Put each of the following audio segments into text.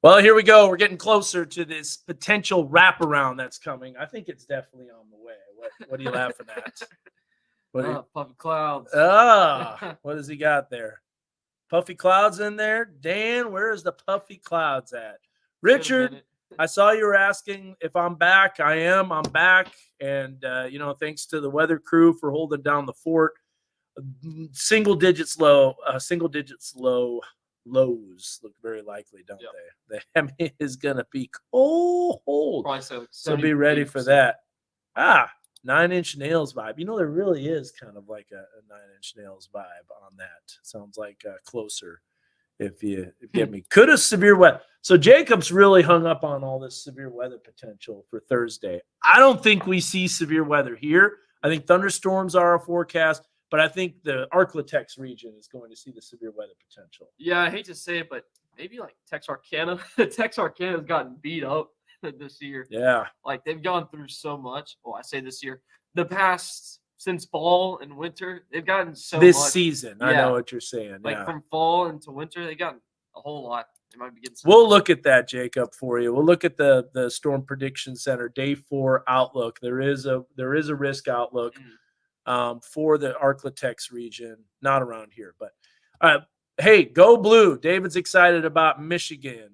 Well, here we go. We're getting closer to this potential wraparound that's coming. I think it's definitely on the way. What are you laughing at? Puffy clouds. What has he got there? Puffy clouds in there? Dan, where is the puffy clouds at? Richard, I saw you were asking if I'm back. I am. I'm back. And, thanks to the weather crew for holding down the fort. Single digits low lows look very likely, don't they? I mean, it's going to be cold. So be ready for that. 9-inch nails vibe. There really is kind of like a 9-inch nails vibe on that. Sounds like closer if you get me. Could have severe weather. So Jacob's really hung up on all this severe weather potential for Thursday. I don't think we see severe weather here. I think thunderstorms are a forecast, but I think the Arklatex region is going to see the severe weather potential. Yeah, I hate to say it, but maybe like Texarkana. Texarkana has gotten beat up this year. Yeah. Like they've gone through so much. Well, I say this year. The past since fall and winter, they've gotten so this much. Season. Yeah. I know what you're saying. Like from fall into winter, they've gotten a whole lot. They might be getting We'll look at that, Jacob, for you. We'll look at the Storm Prediction Center Day 4 outlook. There is a risk outlook for the Arklatex region, not around here, but hey, go blue. David's excited about Michigan.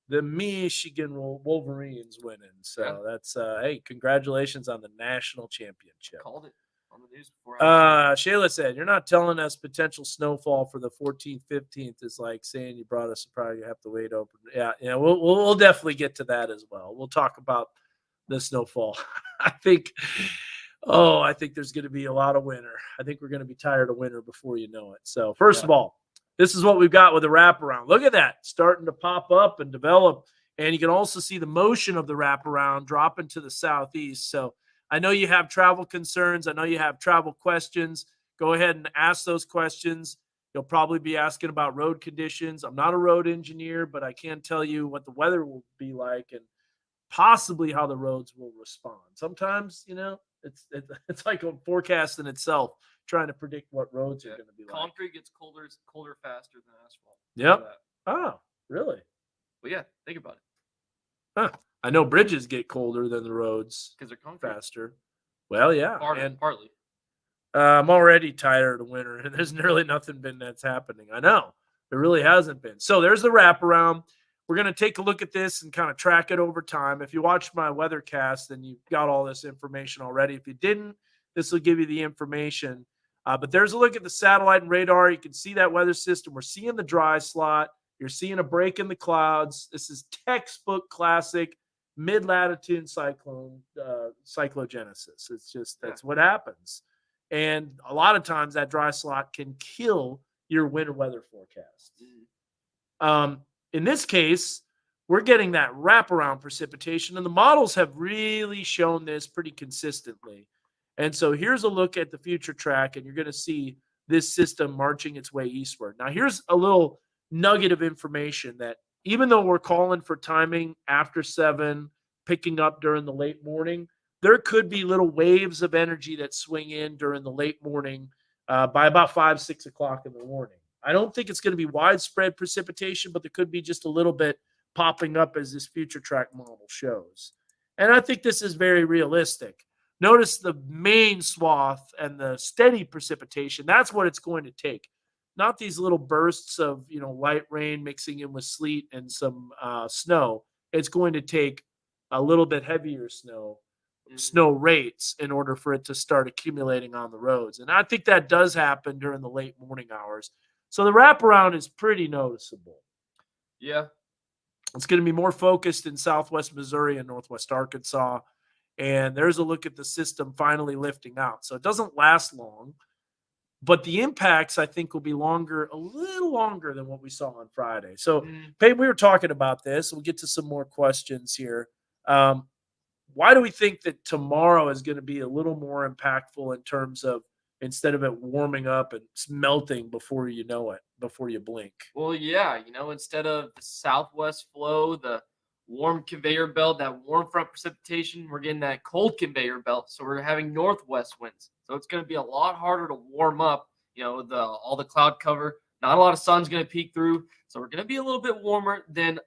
The Michigan Wolverines winning. So that's hey, congratulations on the national championship. Called it on the news before. Shayla said, "You're not telling us potential snowfall for the 14th, 15th is like saying you brought us a surprise. You have to wait open." Yeah, we'll definitely get to that as well. We'll talk about the snowfall. I think there's going to be a lot of winter. I think we're going to be tired of winter before you know it. So first of all, this is what we've got with the wraparound. Look at that, starting to pop up and develop. And you can also see the motion of the wraparound dropping to the southeast. So I know you have travel concerns. I know you have travel questions. Go ahead and ask those questions. You'll probably be asking about road conditions. I'm not a road engineer, but I can tell you what the weather will be like and possibly how the roads will respond. Sometimes, it's like a forecast in itself, trying to predict what roads are going to be like. Concrete gets colder faster than asphalt. Yep. Oh, really? Well, yeah, think about it. Huh. I know bridges get colder than the roads because they're concrete. Faster. Well, yeah. Partly. I'm already tired of winter, and there's really nothing that's happening. I know. There really hasn't been. So there's the wraparound. We're going to take a look at this and kind of track it over time. If you watched my weathercast, then you've got all this information already. If you didn't, this will give you the information. But there's a look at the satellite and radar. You can see that weather system. We're seeing the dry slot. You're seeing a break in the clouds. This is textbook classic mid-latitude cyclogenesis. It's just that's what happens. And a lot of times that dry slot can kill your winter weather forecast. In this case, we're getting that wraparound precipitation, and the models have really shown this pretty consistently. And so here's a look at the future track, and you're going to see this system marching its way eastward. Now, here's a little nugget of information that even though we're calling for timing after 7, picking up during the late morning, there could be little waves of energy that swing in during the late morning by about 5, 6 o'clock in the morning. I don't think it's going to be widespread precipitation, but there could be just a little bit popping up as this future track model shows. And I think this is very realistic. Notice the main swath and the steady precipitation. That's what it's going to take. Not these little bursts of, light rain mixing in with sleet and some snow. It's going to take a little bit heavier snow rates in order for it to start accumulating on the roads. And I think that does happen during the late morning hours. So the wraparound is pretty noticeable. Yeah. It's going to be more focused in southwest Missouri and northwest Arkansas. And there's a look at the system finally lifting out. So it doesn't last long, but the impacts, I think, will be a little longer than what we saw on Friday. So, Peyton, we were talking about this. We'll get to some more questions here. Why do we think that tomorrow is going to be a little more impactful in terms of instead of it warming up and melting before you know it, before you blink? Well, yeah, instead of the southwest flow, the warm conveyor belt, that warm front precipitation, we're getting that cold conveyor belt. So we're having northwest winds. So it's going to be a lot harder to warm up, all the cloud cover. Not a lot of sun's going to peek through. So we're going to be a little bit warmer than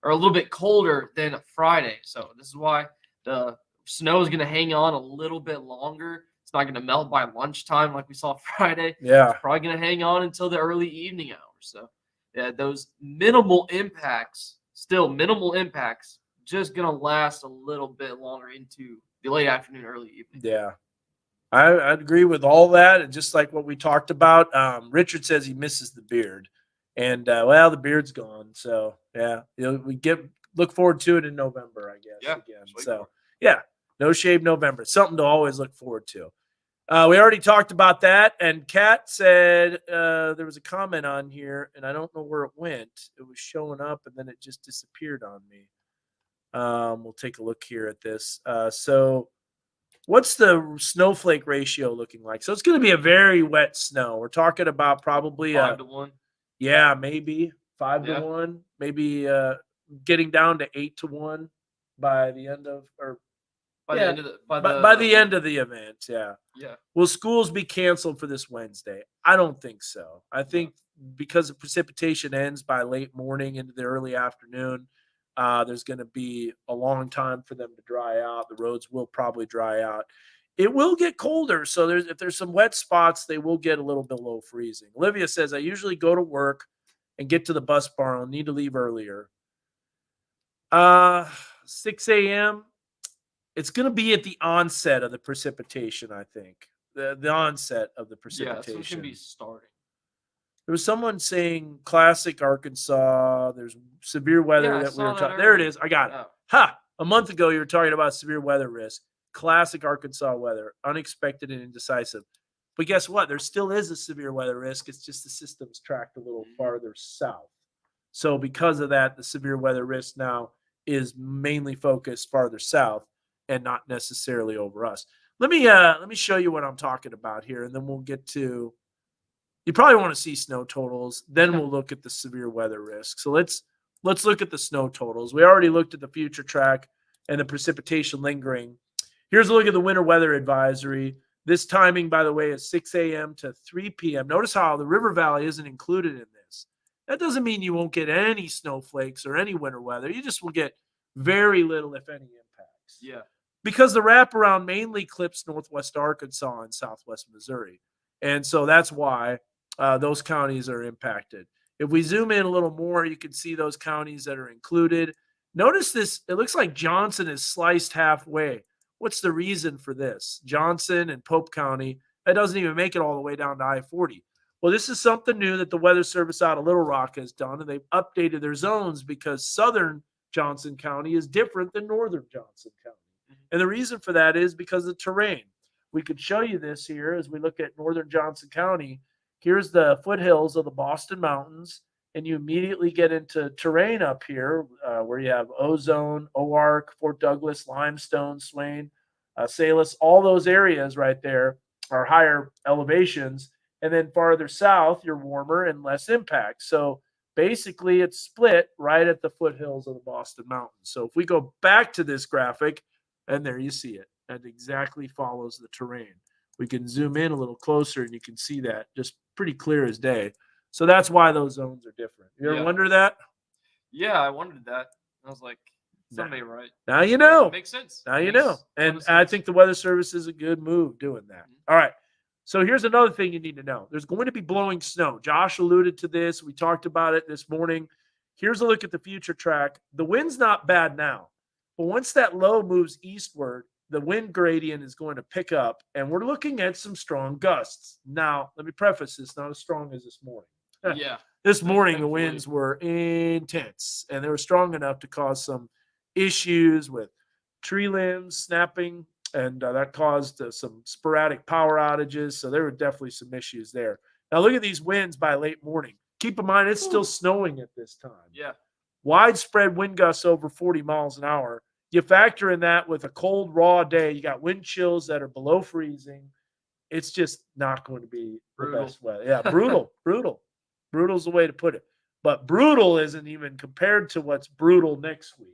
or a little bit colder than a Friday. So this is why the snow is going to hang on a little bit longer. It's not going to melt by lunchtime like we saw Friday. Yeah. It's probably going to hang on until the early evening hours. So yeah, those minimal impacts, just going to last a little bit longer into the late afternoon, early evening. Yeah. I agree with all that. And just like what we talked about, Richard says he misses the beard. And, well, the beard's gone. So, yeah, we look forward to it in November, I guess, again. So, yeah, no shave November. Something to always look forward to. We already talked about that. And Kat said there was a comment on here, and I don't know where it went. It was showing up, and then it just disappeared on me. We'll take a look here at this. So what's the snowflake ratio looking like? So it's going to be a very wet snow. We're talking about probably 5-1. Yeah, maybe 5-1, maybe getting down to 8-1 by the end of, or by the end of the by the end of the event. Yeah. Yeah. Will schools be canceled for this Wednesday? I don't think so. I think because the precipitation ends by late morning into the early afternoon, there's going to be a long time for them to dry out. The roads will probably dry out. It will get colder, so if there's some wet spots, they will get a little below freezing. Olivia says, I usually go to work and get to the bus barn. I'll need to leave earlier. 6 a.m., it's going to be at the onset of the precipitation, I think. The onset of the precipitation. Yeah, so it can be starting. There was someone saying classic Arkansas. There's severe weather that we were talking. There it is. I got it. Ha! A month ago, you were talking about severe weather risk. Classic Arkansas weather. Unexpected and indecisive. But guess what? There still is a severe weather risk. It's just the system's tracked a little farther south. So because of that, the severe weather risk now is mainly focused farther south and not necessarily over us. Let me show you what I'm talking about here, and then we'll get to. You probably want to see snow totals. Then we'll look at the severe weather risk. So let's look at the snow totals. We already looked at the future track and the precipitation lingering. Here's a look at the winter weather advisory. This timing, by the way, is 6 a.m. to 3 p.m. Notice how the river valley isn't included in this. That doesn't mean you won't get any snowflakes or any winter weather. You just will get very little, if any, impacts. Yeah. Because the wraparound mainly clips northwest Arkansas and southwest Missouri. And so that's why those counties are impacted. If we zoom in a little more, you can see those counties that are included. Notice this, it looks like Johnson is sliced halfway. What's the reason for this? Johnson and Pope County, that doesn't even make it all the way down to I-40. Well, this is something new that the Weather Service out of Little Rock has done, and they've updated their zones because southern Johnson County is different than northern Johnson County. And the reason for that is because of terrain. We could show you this here as we look at northern Johnson County. Here's the foothills of the Boston Mountains, and you immediately get into terrain up here where you have Ozone, Oark, Fort Douglas, Limestone, Swain, Salis. All those areas right there are higher elevations. And then farther south, you're warmer and less impact. So basically, it's split right at the foothills of the Boston Mountains. So if we go back to this graphic, and there you see it. That exactly follows the terrain. We can zoom in a little closer, and you can see that just pretty clear as day. So that's why those zones are different. You ever wonder that? Yeah, I wondered that. I was like, somebody right. Now you know. It makes sense. Now you know. And I think the Weather Service is a good move doing that. All right. So here's another thing you need to know. There's going to be blowing snow. Josh alluded to this. We talked about it this morning. Here's a look at the future track. The wind's not bad now. But once that low moves eastward, the wind gradient is going to pick up, and we're looking at some strong gusts. Now, let me preface this, not as strong as this morning. Yeah. This morning, the winds were intense, and they were strong enough to cause some issues with tree limbs snapping, and that caused some sporadic power outages. So there were definitely some issues there. Now, look at these winds by late morning. Keep in mind, it's still snowing at this time. Yeah. Widespread wind gusts over 40 miles an hour. You factor in that with a cold, raw day. You got wind chills that are below freezing. It's just not going to be Brutal. the best weather. Yeah, brutal. Brutal's the way to put it. But brutal isn't even compared to what's brutal next week.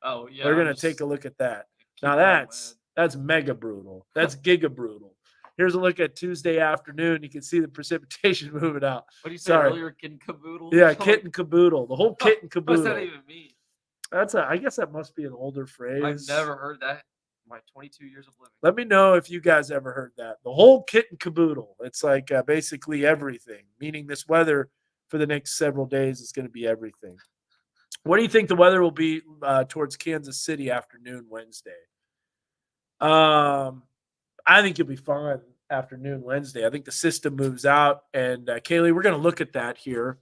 Oh, yeah. We're going to take a look at that. Now that's mega brutal. That's giga brutal. Here's a look at Tuesday afternoon. You can see the precipitation moving out. What did you say earlier? Kit and caboodle? Yeah, kit and caboodle. The whole kit and caboodle. What does that even mean? I guess that must be an older phrase. I've never heard that in my 22 years of living. Let me know if you guys ever heard that. The whole kit and caboodle. It's like basically everything, meaning this weather for the next several days is going to be everything. What do you think the weather will be towards Kansas City afternoon Wednesday? I think you'll be fine afternoon Wednesday. I think the system moves out, and Kaylee, we're going to look at that here,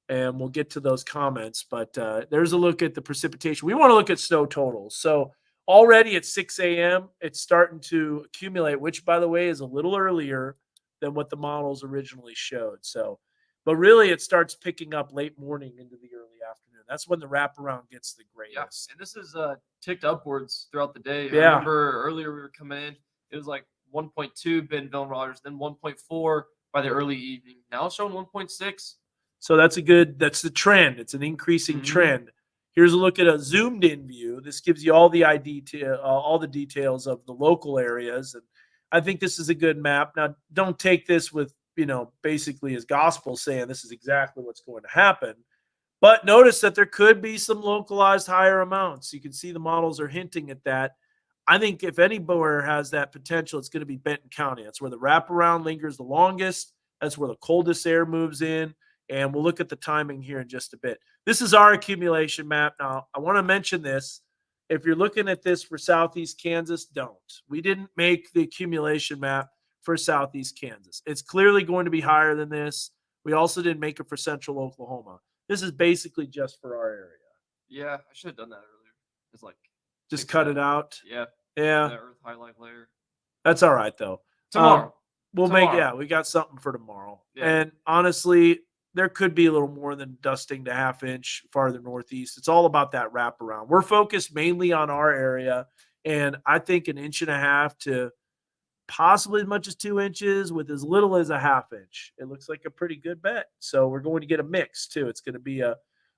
and we'll get to those comments. But there's a look at the precipitation. We want to look at snow totals. So already at 6 a.m., it's starting to accumulate, which, by the way, is a little earlier than what the models originally showed. So, but really, it starts picking up late morning into the early afternoon. That's when the wraparound gets the Yeah, greatest. and this is ticked upwards throughout the day. I Yeah. remember earlier we were coming in, it was like 1.2 Bentonville and Rogers, then 1.4 by the early evening. Now it's showing 1.6. So that's the trend. It's an increasing Mhm. trend. Here's a look at a zoomed in view. This gives you all the all the details of the local areas. And I think this is a good map. Now, don't take this with, basically as gospel saying this is exactly what's going to happen. But notice that there could be some localized higher amounts. You can see the models are hinting at that. I think if anywhere has that potential, it's going to be Benton County. That's where the wraparound lingers the longest. That's where the coldest air moves in. And we'll look at the timing here in just a bit. This is our accumulation map. Now, I want to mention this. If you're looking at this for Southeast Kansas, don't. We didn't make the accumulation map for Southeast Kansas. It's clearly going to be higher than this. We also didn't make it for Central Oklahoma. This is basically just for our area. Yeah, I should have done that earlier. It's like Just fix cut that. it out. Yeah, Yeah, that earth highlight layer. that's all right though. Tomorrow. We'll Tomorrow. we got something for tomorrow. Yeah. And honestly, there could be a little more than dusting to half inch farther northeast. It's all about that wraparound. We're focused mainly on our area, and I think an inch and a half to possibly as much as 2 inches with as little as a half inch. It looks like a pretty good bet. So we're going to get a mix too. It's going to be a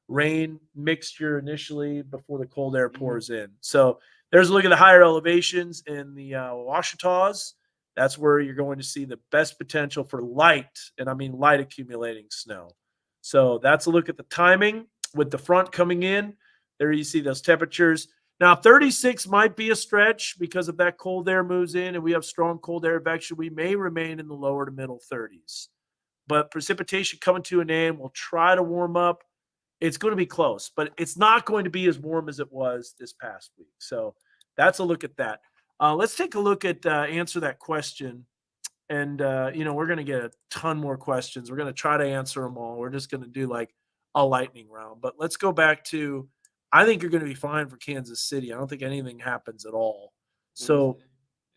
rain mixture initially before the cold air pours in. So there's a look at the higher elevations in the Ouachitas. That's where you're going to see the best potential for light, and I mean light accumulating snow. So that's a look at the timing with the front coming in. There you see those temperatures. Now, 36 might be a stretch because if that cold air moves in and we have strong cold air advection, we may remain in the lower to middle 30s. But precipitation coming to an end, we'll try to warm up. It's going to be close, but it's not going to be as warm as it was this past week. So that's a look at that. Let's take a look at answer that question. And, we're going to get a ton more questions. We're going to try to answer them all. We're just going to do like a lightning round. But let's go back to, I think you're going to be fine for Kansas City. I don't think anything happens at all. So, Wednesday.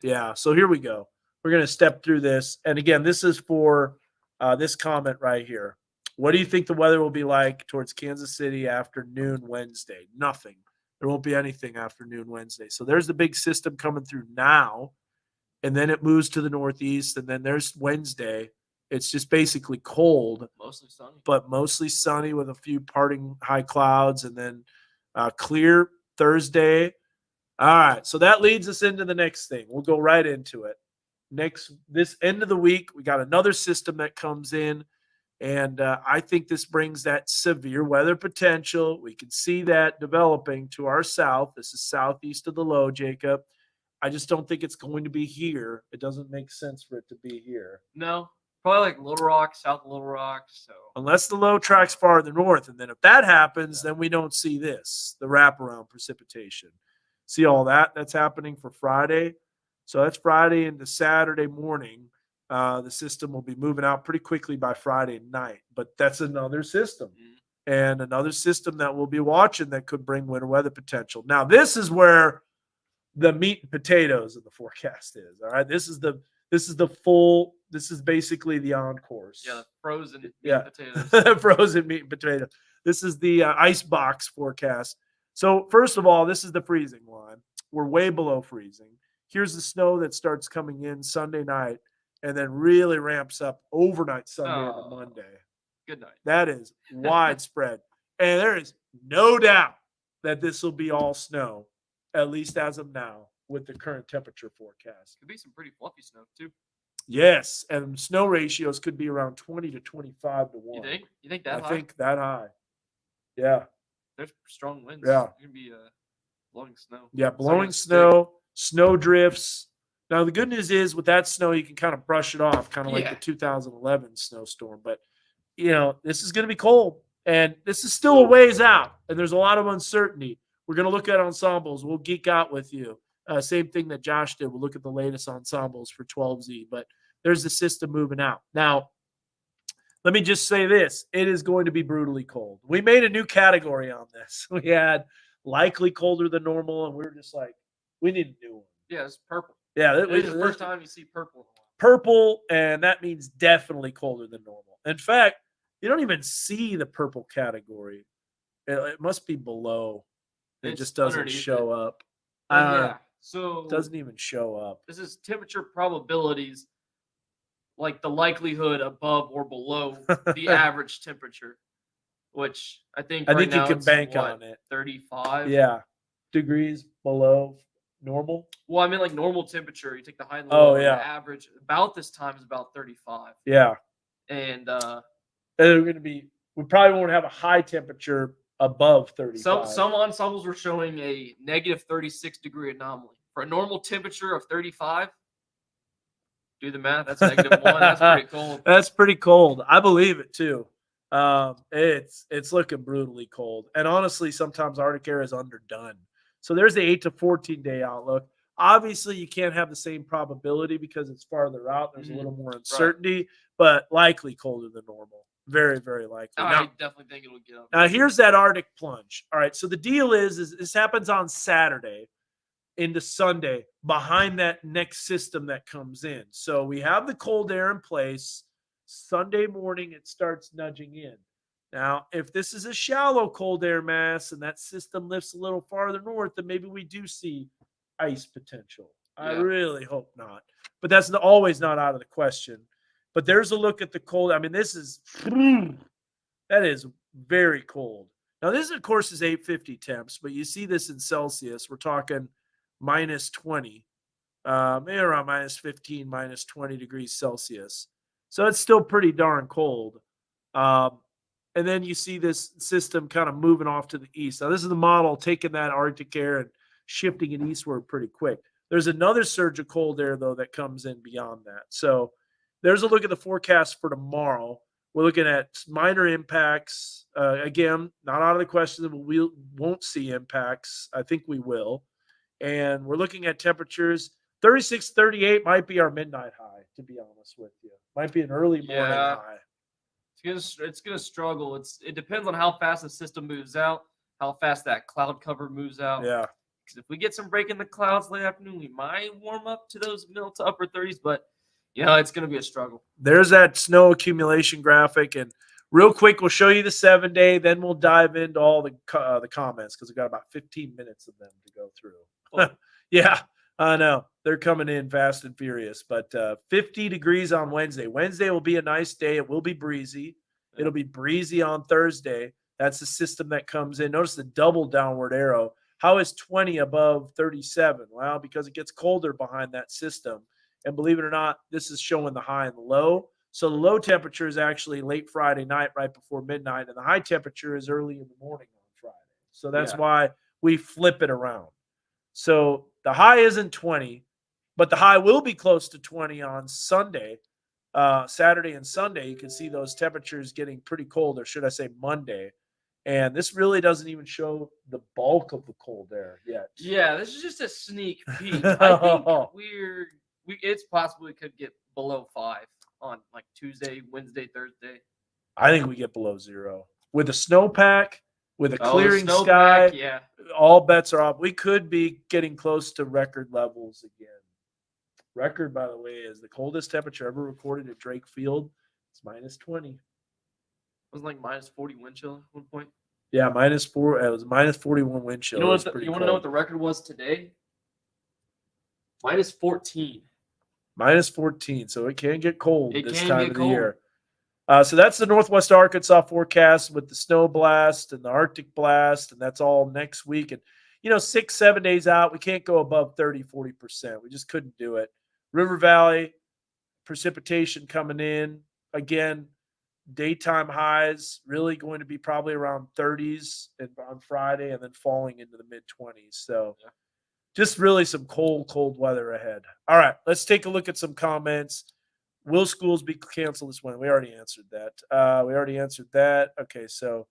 yeah. So here we go. We're going to step through this. And again, this is for this comment right here. What do you think the weather will be like towards Kansas City afternoon Wednesday? Nothing. There won't be anything afternoon Wednesday. So there's the big system coming through now. And then it moves to the northeast. And then there's Wednesday. It's just basically cold, Mostly sunny. but mostly sunny with a few parting high clouds. And then clear Thursday. All right. So that leads us into the next thing. We'll go right into it. This end of the week, we got another system that comes in. And I think this brings that severe weather potential. We can see that developing to our south. This is southeast of the low, Jacob. I just don't think it's going to be here. It doesn't make sense for it to be here. No, probably like Little Rock, South of Little Rock. So Unless the low tracks farther north. And then if that happens, then we don't see this, the wraparound precipitation. See all that? That's happening for Friday. So that's Friday into Saturday morning. The system will be moving out pretty quickly by Friday night. But that's another system. And another system that we'll be watching that could bring winter weather potential. Now, this is where the meat and potatoes of the forecast is. All right. This is basically the on-course. yeah, the frozen meat and potatoes. Frozen meat and potato. This is the ice box forecast. So first of all, this is the freezing line. We're way below freezing. Here's the snow that starts coming in Sunday night and then really ramps up overnight Sunday into Monday. Good night. That is widespread. And there is no doubt that this will be all snow, at least as of now, with the current temperature forecast. Could be some pretty fluffy snow too. Yes, and snow ratios could be around 20 to 25 to 1. You think? You think that high? I think that high. Yeah. there's strong winds. Yeah. It's gonna be blowing snow. Yeah, It's not blowing gonna stick. snow, snow drifts. Now, the good news is with that snow, you can kind of brush it off, kind of like the Yeah. 2011 snowstorm. But, this is going to be cold, and this is still a ways out, and there's a lot of uncertainty. We're going to look at ensembles. We'll geek out with you. Same thing that Josh did. We'll look at the latest ensembles for 12Z, but there's the system moving out. Now, let me just say this. It is going to be brutally cold. We made a new category on this. We had likely colder than normal, and we were just like, we need a new one. Yeah, it's purple. Yeah, It's the first time you see purple in a while. purple, and that means definitely colder than normal. In fact, you don't even see the purple category. It must be below. It It's just doesn't underneath show it. up. Yeah. So It doesn't even show up. this is temperature probabilities, like the likelihood above or below the average temperature, which I think right now you can it's, bank what, on it. 35. Yeah, degrees below normal. Well, I mean, like normal temperature, you take the high and the Oh, low, and yeah. the average about this time is about 35. Yeah, And they're going to be. We probably won't have a high temperature above 35. some ensembles were showing a negative 36 degree anomaly. For a normal temperature of 35, do the math, that's negative 1. That's pretty cold. That's pretty cold. I believe it too. It's looking brutally cold, and honestly, sometimes Arctic air is underdone. So there's the 8 to 14 day outlook. Obviously, you can't have the same probability because it's farther out. There's a little more uncertainty, but likely colder than normal. Very, very likely. I definitely think it'll get up. Now, here's that Arctic plunge. All right, so the deal is this happens on Saturday into Sunday behind that next system that comes in. So we have the cold air in place. Sunday morning, it starts nudging in. Now, if this is a shallow cold air mass and that system lifts a little farther north, then maybe we do see ice potential. I Yeah. really hope not. But that's always not out of the question. But there's a look at the cold. I mean, that is very cold. Now, this, of course, is 850 temps, but you see this in Celsius. We're talking minus 20, maybe around minus 15, minus 20 degrees Celsius. So it's still pretty darn cold. And then you see this system kind of moving off to the east. Now, this is the model taking that Arctic air and shifting it eastward pretty quick. There's another surge of cold air, though, that comes in beyond that. So there's a look at the forecast for tomorrow. We're looking at minor impacts. Again, not out of the question that we won't see impacts. I think we will. And we're looking at temperatures. 36, 38 might be our midnight high, to be honest with you. Might be an early morning high. It's gonna struggle. It depends on how fast the system moves out, how fast that cloud cover moves out. Yeah. Because if we get some break in the clouds late afternoon, we might warm up to those middle to upper 30s, but it's gonna be a struggle. There's that snow accumulation graphic, and real quick, we'll show you the 7-day. Then we'll dive into all the comments because we've got about 15 minutes of them to go through. Oh. Yeah, I know. They're coming in fast and furious. But 50 degrees on Wednesday. Wednesday will be a nice day. It will be breezy. It'll be breezy on Thursday. That's the system that comes in. Notice the double downward arrow. How is 20 above 37? Well, because it gets colder behind that system. And believe it or not, this is showing the high and the low. So the low temperature is actually late Friday night, right before midnight, and the high temperature is early in the morning on Friday. So that's why we flip it around. So the high isn't 20, but the high will be close to 20 on Sunday, Saturday and Sunday. You can see those temperatures getting pretty cold, or should I say Monday. And this really doesn't even show the bulk of the cold air yet. Yeah, this is just a sneak peek. I think it's possible we could get below 5 on like Tuesday, Wednesday, Thursday. I think we get below 0 with a snowpack, with a clearing sky. Yeah, all bets are off. We could be getting close to record levels again. Record, by the way, is the coldest temperature ever recorded at Drake Field. It's minus 20. It was like minus 40 wind chill at one point. Yeah, minus 4. It was minus 41 wind chill. You want to know what the record was today? Minus 14. Minus 14. So it can get cold this time of the year. So that's the Northwest Arkansas forecast with the snow blast and the Arctic blast, and that's all next week. And 6-7 days out, we can't go above 30-40%. We just couldn't do it. River Valley precipitation coming in again. Daytime highs really going to be probably around 30s on Friday and then falling into the mid 20s. So Yeah. just really some cold weather ahead. All right, let's take a look at some comments. Will schools be canceled this winter? We already answered that. Okay, so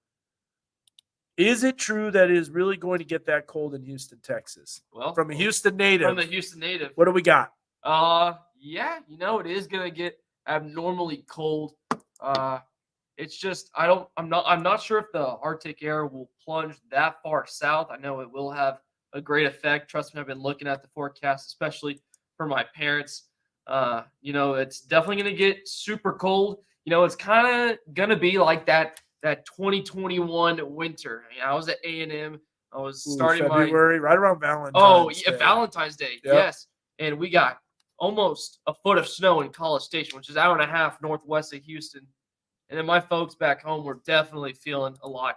is it true that it is really going to get that cold in Houston, Texas? Well, From a Houston native. From the Houston native. What do we got? Yeah, it is gonna get abnormally cold. It's just I'm not sure if the Arctic air will plunge that far south. I know it will have a great effect. Trust me, I've been looking at the forecast, especially for my parents. It's definitely gonna get super cold. It's kind of gonna be like that 2021 winter. I was at A&M. I was starting February, right around Valentine's Day. Valentine's Day. Yep. Yes, and we got almost a foot of snow in College Station, which is an hour and a half northwest of Houston. And then my folks back home were definitely feeling a lot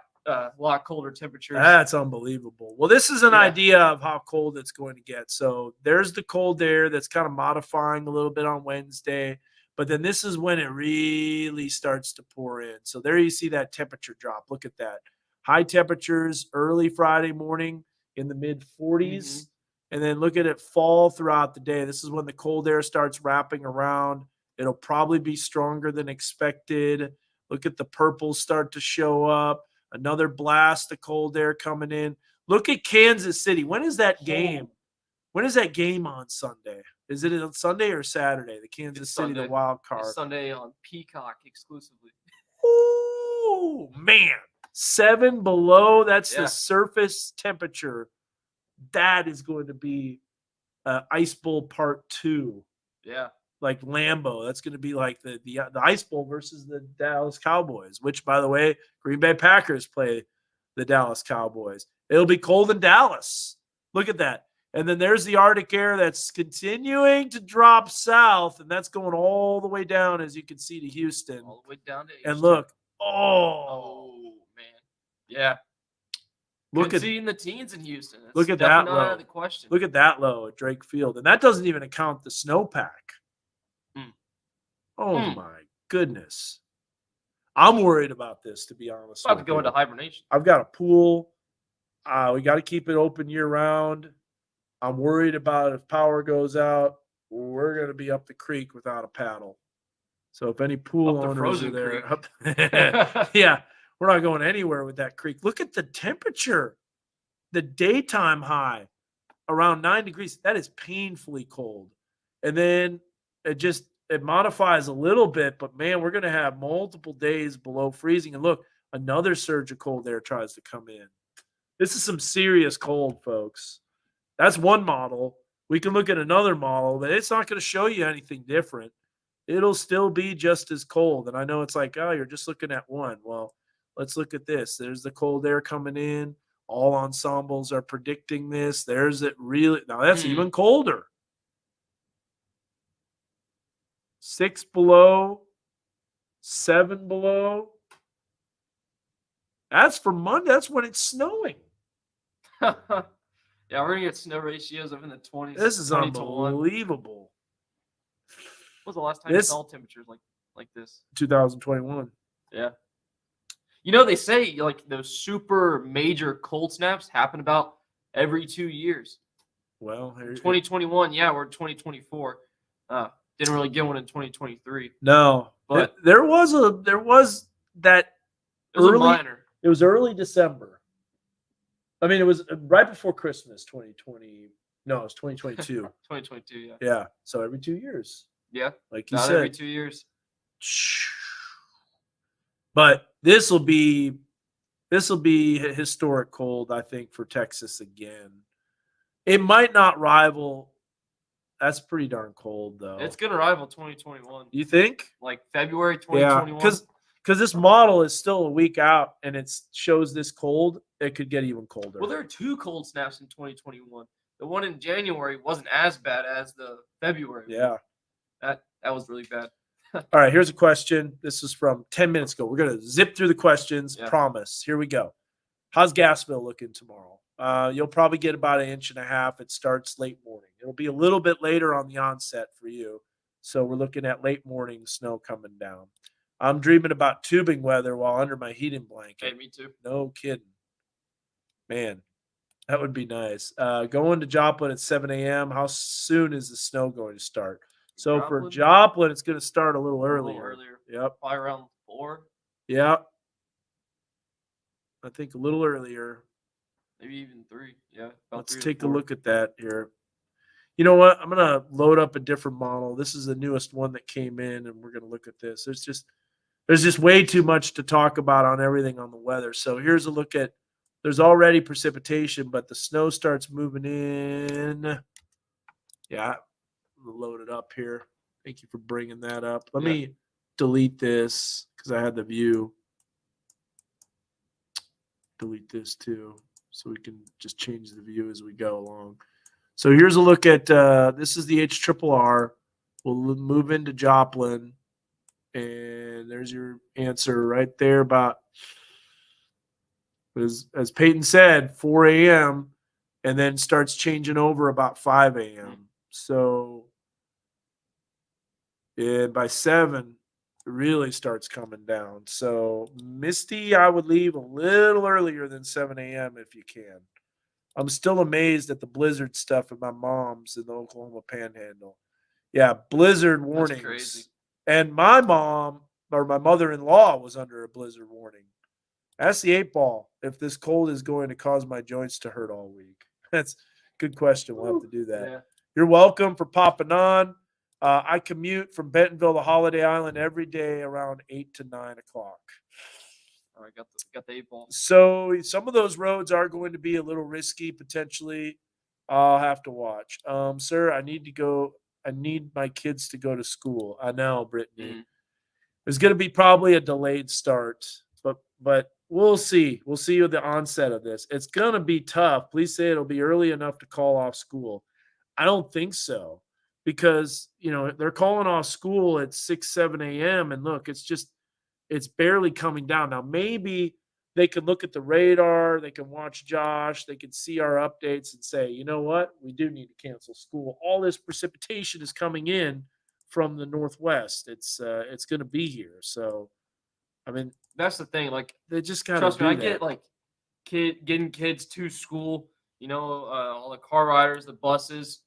colder temperatures. That's unbelievable. Well, this is an idea of how cold it's going to get. So there's the cold air that's kind of modifying a little bit on Wednesday, but then this is when it really starts to pour in. So there you see that temperature drop. Look at that. High temperatures early Friday morning in the mid 40s. Mm-hmm. And then look at it fall throughout the day. This is when the cold air starts wrapping around. It'll probably be stronger than expected. Look at the purples start to show up. Another blast of cold air coming in. Look at Kansas City. When is that game? When is that game on Sunday? Is it on Sunday or Saturday? The Kansas City, Sunday. The wild card. It's Sunday on Peacock exclusively. Oh, man. 7 below. That's the surface temperature. That is going to be Ice Bowl Part 2. Yeah. Like Lambeau. That's going to be like the Ice Bowl versus the Dallas Cowboys, which, by the way, Green Bay Packers play the Dallas Cowboys. It'll be cold in Dallas. Look at that. And then there's the Arctic air that's continuing to drop south, and that's going all the way down, as you can see, to Houston. All the way down to Houston. And look. Oh, man. Yeah. Look at seeing the teens in Houston. It's look at that low. Out of the question. Look at that low at Drake Field. And that doesn't even account the snowpack. Oh, my goodness. I'm worried about this, to be honest. About to go into hibernation. I've got a pool. We got to keep it open year-round. I'm worried about if power goes out, we're going to be up the creek without a paddle. So if any pool owners are there, yeah, we're not going anywhere with that creek. Look at the temperature. The daytime high around 9 degrees. That is painfully cold. And then it modifies a little bit, but man, we're going to have multiple days below freezing. And look, another surge of cold air tries to come in. This is some serious cold, folks. That's one model. We can look at another model, but it's not going to show you anything different. It'll still be just as cold. And I know it's like, oh, you're just looking at one. Well, let's look at this. There's the cold air coming in. All ensembles are predicting this. There's it really. Now that's even colder. 6 below, 7 below. That's for Monday. That's when it's snowing. Yeah, we're going to get snow ratios up in the 20s. This is unbelievable. When was the last time you saw temperatures like this? 2021. Yeah. They say like those super major cold snaps happen about every 2 years. Well, 2021, yeah, we're 2024. Didn't really get one in 2023. No, but there was that. It was minor. It was early December. I mean, it was right before Christmas, 2020. No, it was 2022. 2022, yeah. Yeah, so every 2 years. Yeah, like you said, every 2 years. But this will be historic cold, I think, for Texas again. It might not rival. That's pretty darn cold, though. It's gonna rival 2021. You think? Like February 2021? Yeah, because this model is still a week out, and it shows this cold. It could get even colder. Well, there are 2 cold snaps in 2021. The one in January wasn't as bad as the February. Yeah, that was really bad. All right, here's a question. This is from 10 minutes ago. We're gonna zip through the questions. Yeah. Promise. Here we go. How's Gasville looking tomorrow? You'll probably get about 1.5 inches. It starts late morning. It'll be a little bit later on the onset for you. So we're looking at late morning snow coming down. I'm dreaming about tubing weather while under my heating blanket. Hey, me too. No kidding. Man, that would be nice. Going to Joplin at 7 a.m. How soon is the snow going to start? So for Joplin? Joplin, it's going to start a little A earlier. little earlier. Yep. Probably around 4, Yep. I think a little earlier. maybe even 3. Yeah. About Let's 3 to take a 4. look at that here. You know what? I'm going to load up a different model. This is the newest one that came in, and we're going to look at this. There's just way too much to talk about on everything on the weather. So here's a look at, there's already precipitation, but the snow starts moving in. Yeah, load it up here. Thank you for bringing that up. Let me delete this because I had the view. Delete this too, so we can just change the view as we go along. So here's a look at, this is the HRRR. We'll move into Joplin, and there's your answer right there about, as Peyton said, 4 a.m., and then starts changing over about 5 a.m. So by 7, it really starts coming down. So misty, I would leave a little earlier than 7 a.m. if you can. I'm still amazed at the blizzard stuff at my mom's in the Oklahoma Panhandle. Yeah, blizzard warnings. That's crazy. And my mom or my mother-in-law was under a blizzard warning. That's the 8 ball. If this cold is going to cause my joints to hurt all week. That's a good question. We'll have to do that. Yeah. You're welcome for popping on. I commute from Bentonville to Holiday Island every day around 8 to 9 o'clock. All right, got the 8 ball. So some of those roads are going to be a little risky potentially. I'll have to watch. Sir, I need to go. I need my kids to go to school. I know, Brittany. Mhm. There's going to be probably a delayed start, but we'll see. We'll see with the onset of this. It's going to be tough. Please say it'll be early enough to call off school. I don't think so, because they're calling off school at 6, 7 a.m. and look, it's barely coming down. Now, maybe they could look at the radar, they can watch Josh, they can see our updates and say, you know what, we do need to cancel school. All this precipitation is coming in from the northwest. It's going to be here. So, I mean, that's the thing. Like, they just got to trust me, I that. get like getting kids to school. All the car riders, the buses.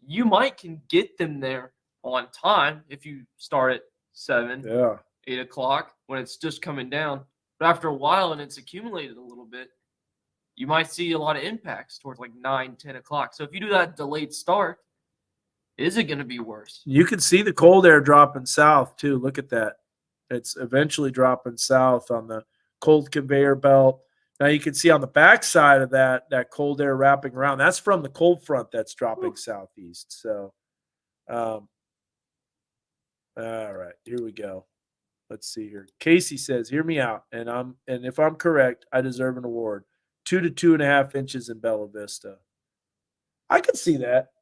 You can get them there on time if you start at 7. Yeah. 8 o'clock when it's just coming down. But after a while and it's accumulated a little bit, you might see a lot of impacts towards like 9, 10 o'clock. So if you do that delayed start, is it going to be worse? You can see the cold air dropping south too. Look at that. It's eventually dropping south on the cold conveyor belt. Now you can see on the backside of that cold air wrapping around. That's from the cold front that's dropping southeast. So, all right, here we go. Let's see here. Casey says, "Hear me out, and if I'm correct, I deserve an award. 2 to 2.5 inches in Bella Vista. I could see that.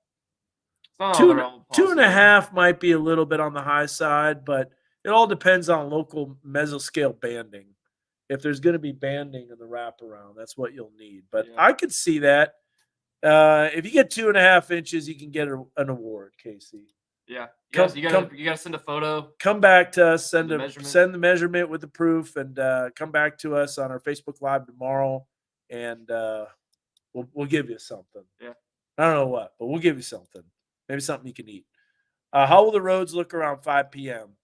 Two and a half might be a little bit on the high side, but it all depends on local mesoscale banding. If there's going to be banding in the wraparound, that's what you'll need. But Yeah. I could see that. If you get 2.5 inches, you can get an award, Casey. Yeah. You gotta send a photo. Come back to us, send the measurement with the proof, and come back to us on our Facebook Live tomorrow, and we'll give you something. Yeah. I don't know what, but we'll give you something. Maybe something you can eat. How will the roads look around 5 p.m.?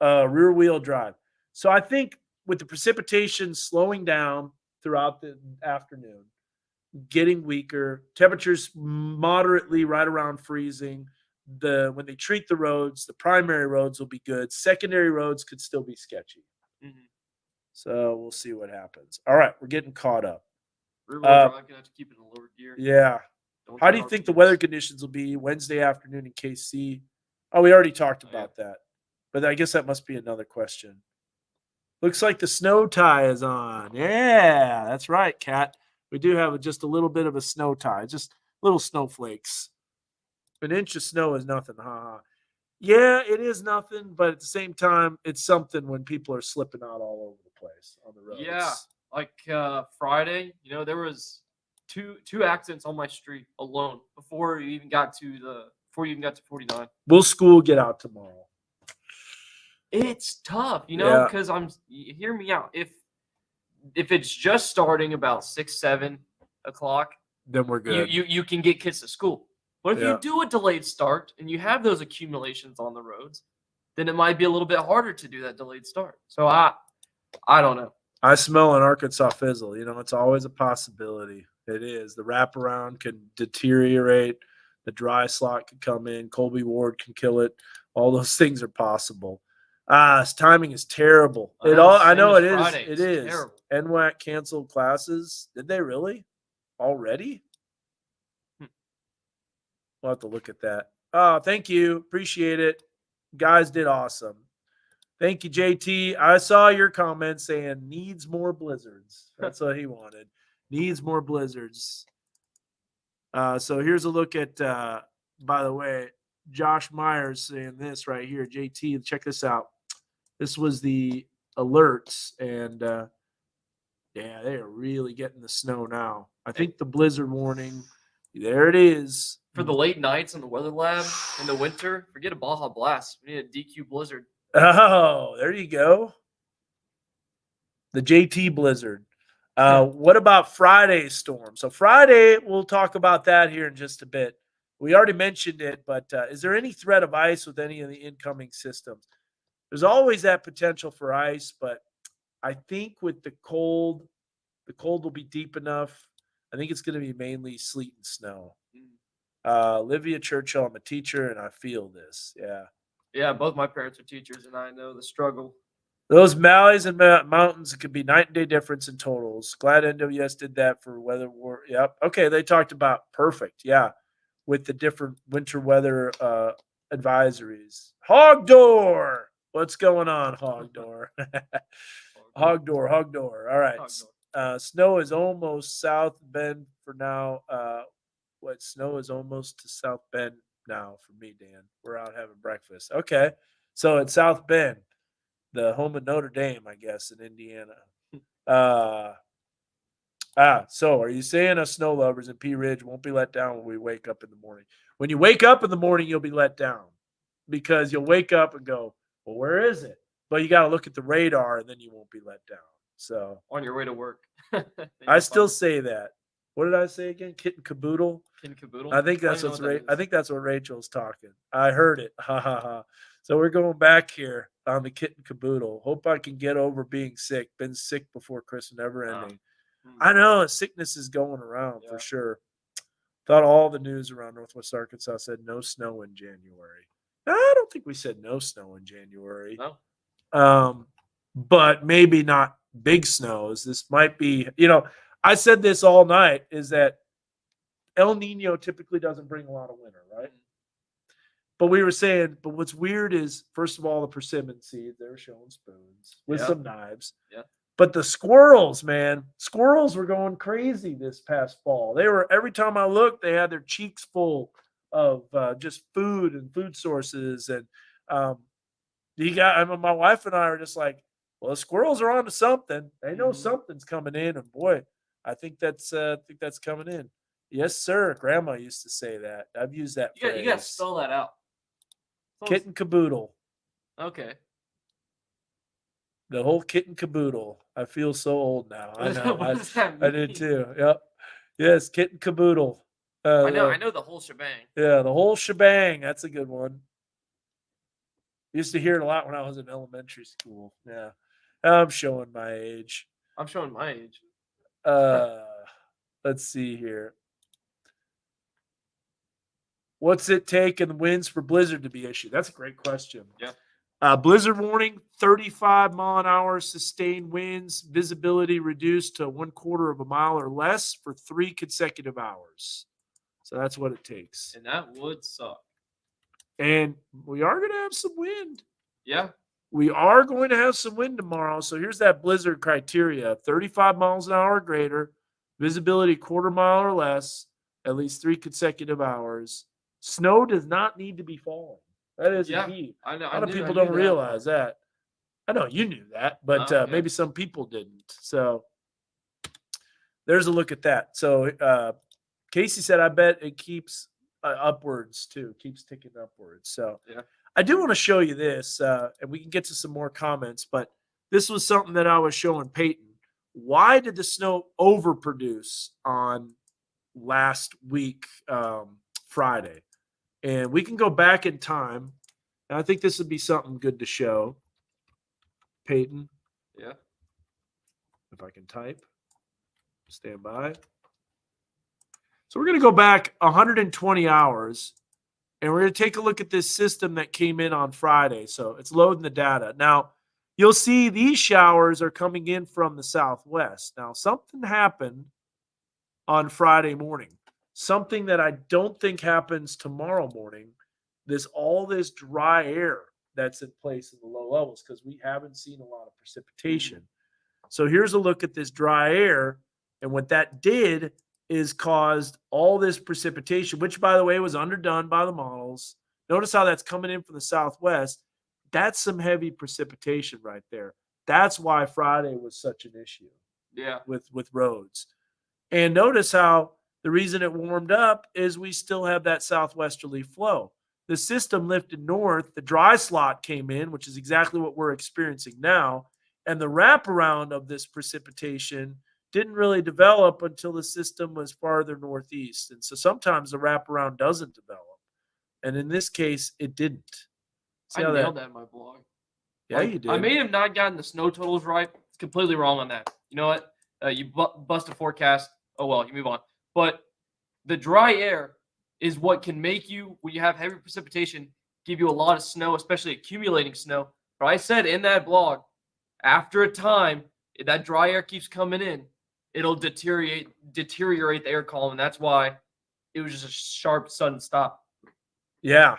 Rear wheel drive. So I think with the precipitation slowing down throughout the afternoon, getting weaker, temperatures moderately right around freezing. When they treat the roads, the primary roads will be good. Secondary roads could still be sketchy. Mm-hmm. So we'll see what happens. All right, we're getting caught up. Rear wheel drive, gonna have to keep it in lower gear. Yeah. How do you think the weather conditions will be Wednesday afternoon in KC? Oh, we already talked about that. But I guess that must be another question. Looks like the snow tie is on. Yeah, that's right, Kat. We do have just a little bit of a snow tie, just little snowflakes. An inch of snow is nothing, haha. Yeah, it is nothing, but at the same time, it's something when people are slipping out all over the place on the roads. Yeah, like Friday, there was two accidents on my street alone before you even got to 49. Will school get out tomorrow? It's tough, Yeah. because hear me out. If it's just starting about 6, 7 o'clock, Then we're you good. you can get kids to school. But if Yeah. you do a delayed start and you have those accumulations on the roads, then it might be a little bit harder to do that delayed start. So I don't know. I smell an Arkansas fizzle. It's always a possibility. It is. The wraparound can deteriorate. The dry slot can come in. Colby Ward can kill it. All those things are possible. His timing is terrible. I Same know as it is. Friday. It It's is. terrible. NWAC canceled classes. Did they really? Already? We'll have to look at that. Oh, thank you. Appreciate it. Guys did awesome. Thank you, JT. I saw your comment saying needs more blizzards. That's what he wanted. Needs more blizzards. So here's a look at, by the way, Josh Myers saying this right here. JT, check this out. This was the alerts, and yeah, they are really getting the snow now. I think the blizzard warning, there it is. For the late nights in the weather lab in the winter, forget a Baja Blast. We need a DQ blizzard. Oh, there you go. The JT blizzard. What about Friday's storm? So Friday, we'll talk about that here in just a bit. We already mentioned it, but is there any threat of ice with any of the incoming systems? There's always that potential for ice, but I think with the cold will be deep enough. I think it's going to be mainly sleet and snow. Olivia Churchill, I'm a teacher, and I feel this. Yeah. Yeah, both my parents are teachers, and I know the struggle. Those valleys and mountains, it could be night and day difference in totals. Glad NWS did that for weather war. Yep. Okay, they talked about perfect. Yeah, with the different winter weather advisories. Hog door. What's going on, Hog door? Hog door. All right. Snow is almost South Bend for now. Snow is almost to South Bend now for me, Dan. We're out having breakfast. Okay. So it's South Bend, the home of Notre Dame, I guess, in Indiana. So are you saying us snow lovers in Pea Ridge won't be let down when we wake up in the morning? When you wake up in the morning, you'll be let down because you'll wake up and go, well, where is it? But you got to look at the radar and then you won't be let down. So on your way to work. I still say that. What did I say again? Kit and caboodle? Kit and caboodle? I think that's I think that's what Rachel's talking. I heard it. Ha ha ha. So we're going back here on the kit and caboodle. Hope I can get over being sick. Been sick before Christmas, never ending. I know sickness is going around for sure. Thought all the news around Northwest Arkansas said no snow in January. I don't think we said no snow in January. No. But maybe not big snows. This might be, I said this all night, is that El Nino typically doesn't bring a lot of winter, right? But we were saying, but what's weird is, first of all, the persimmon seed, they're showing spoons with some knives. Yeah. But the squirrels, man, squirrels were going crazy this past fall. They were, every time I looked, they had their cheeks full of just food and food sources. And my wife and I are just like, well, the squirrels are onto something. They know something's coming in. And boy, I think that's coming in. Yes, sir. Grandma used to say that. I've used that phrase. You got to spell that out. Kit and caboodle. Okay. The whole kit and caboodle. I feel so old now. I know. What does that mean? I did too. Yep. Yes, kit and caboodle. I know the whole shebang. Yeah, the whole shebang. That's a good one. Used to hear it a lot when I was in elementary school. Yeah. I'm showing my age. I'm showing my age. Let's see here. What's it take in the winds for blizzard to be issued? That's a great question. Yeah. Blizzard warning, 35 mile an hour sustained winds, visibility reduced to 1/4 of a mile or less for 3 consecutive hours. So that's what it takes. And that would suck. And we are going to have some wind. Yeah. We are going to have some wind tomorrow. So here's that blizzard criteria: 35 miles an hour or greater, visibility 1/4 mile or less, at least 3 consecutive hours. Snow does not need to be falling. That is a key. I know. A lot of people don't realize that. I know you knew that, but maybe some people didn't. So there's a look at that. So Casey said, I bet it keeps upwards too, keeps ticking upwards. So I do want to show you this, and we can get to some more comments, but this was something that I was showing Peyton. Why did the snow overproduce on last week, Friday? And we can go back in time. And I think this would be something good to show. Peyton, Yeah. if I can type, stand by. So we're going to go back 120 hours, and we're going to take a look at this system that came in on Friday. So it's loading the data. Now, you'll see these showers are coming in from the southwest. Now, something happened on Friday morning, something that I don't think happens tomorrow morning. All this dry air that's in place in the low levels, because we haven't seen a lot of precipitation. So here's a look at this dry air, and what that did is caused all this precipitation, which, by the way, was underdone by the models. Notice how that's coming in from the southwest. That's some heavy precipitation right there. That's why Friday was such an issue. Yeah. With roads. And notice how the reason it warmed up is we still have that southwesterly flow. The system lifted north, the dry slot came in, which is exactly what we're experiencing now. And the wraparound of this precipitation didn't really develop until the system was farther northeast. And so sometimes the wraparound doesn't develop. And in this case, it didn't. I nailed that in my blog. Yeah, you did. I may have not gotten the snow totals right. It's completely wrong on that. You know what? You bust a forecast. Oh, well, you move on. But the dry air is what can make you, when you have heavy precipitation, give you a lot of snow, especially accumulating snow. But I said in that blog, after a time, if that dry air keeps coming in, it'll deteriorate the air column. And that's why it was just a sharp, sudden stop. Yeah.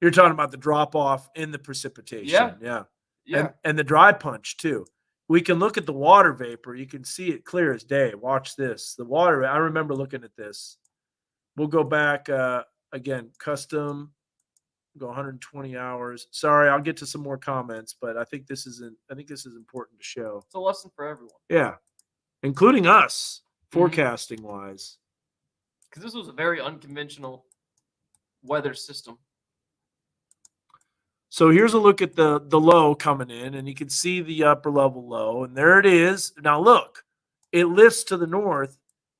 You're talking about the drop off in the precipitation. Yeah. And the dry punch too. We can look at the water vapor. You can see it clear as day. Watch this. The water, I remember looking at this. We'll go back again, custom, go 120 hours. Sorry, I'll get to some more comments, but I think this is important to show. It's a lesson for everyone. Yeah. Including us, forecasting wise. Because this was a very unconventional weather system. So here's a look at the low coming in, and you can see the upper level low, and there it is. Now look, it lifts to the north,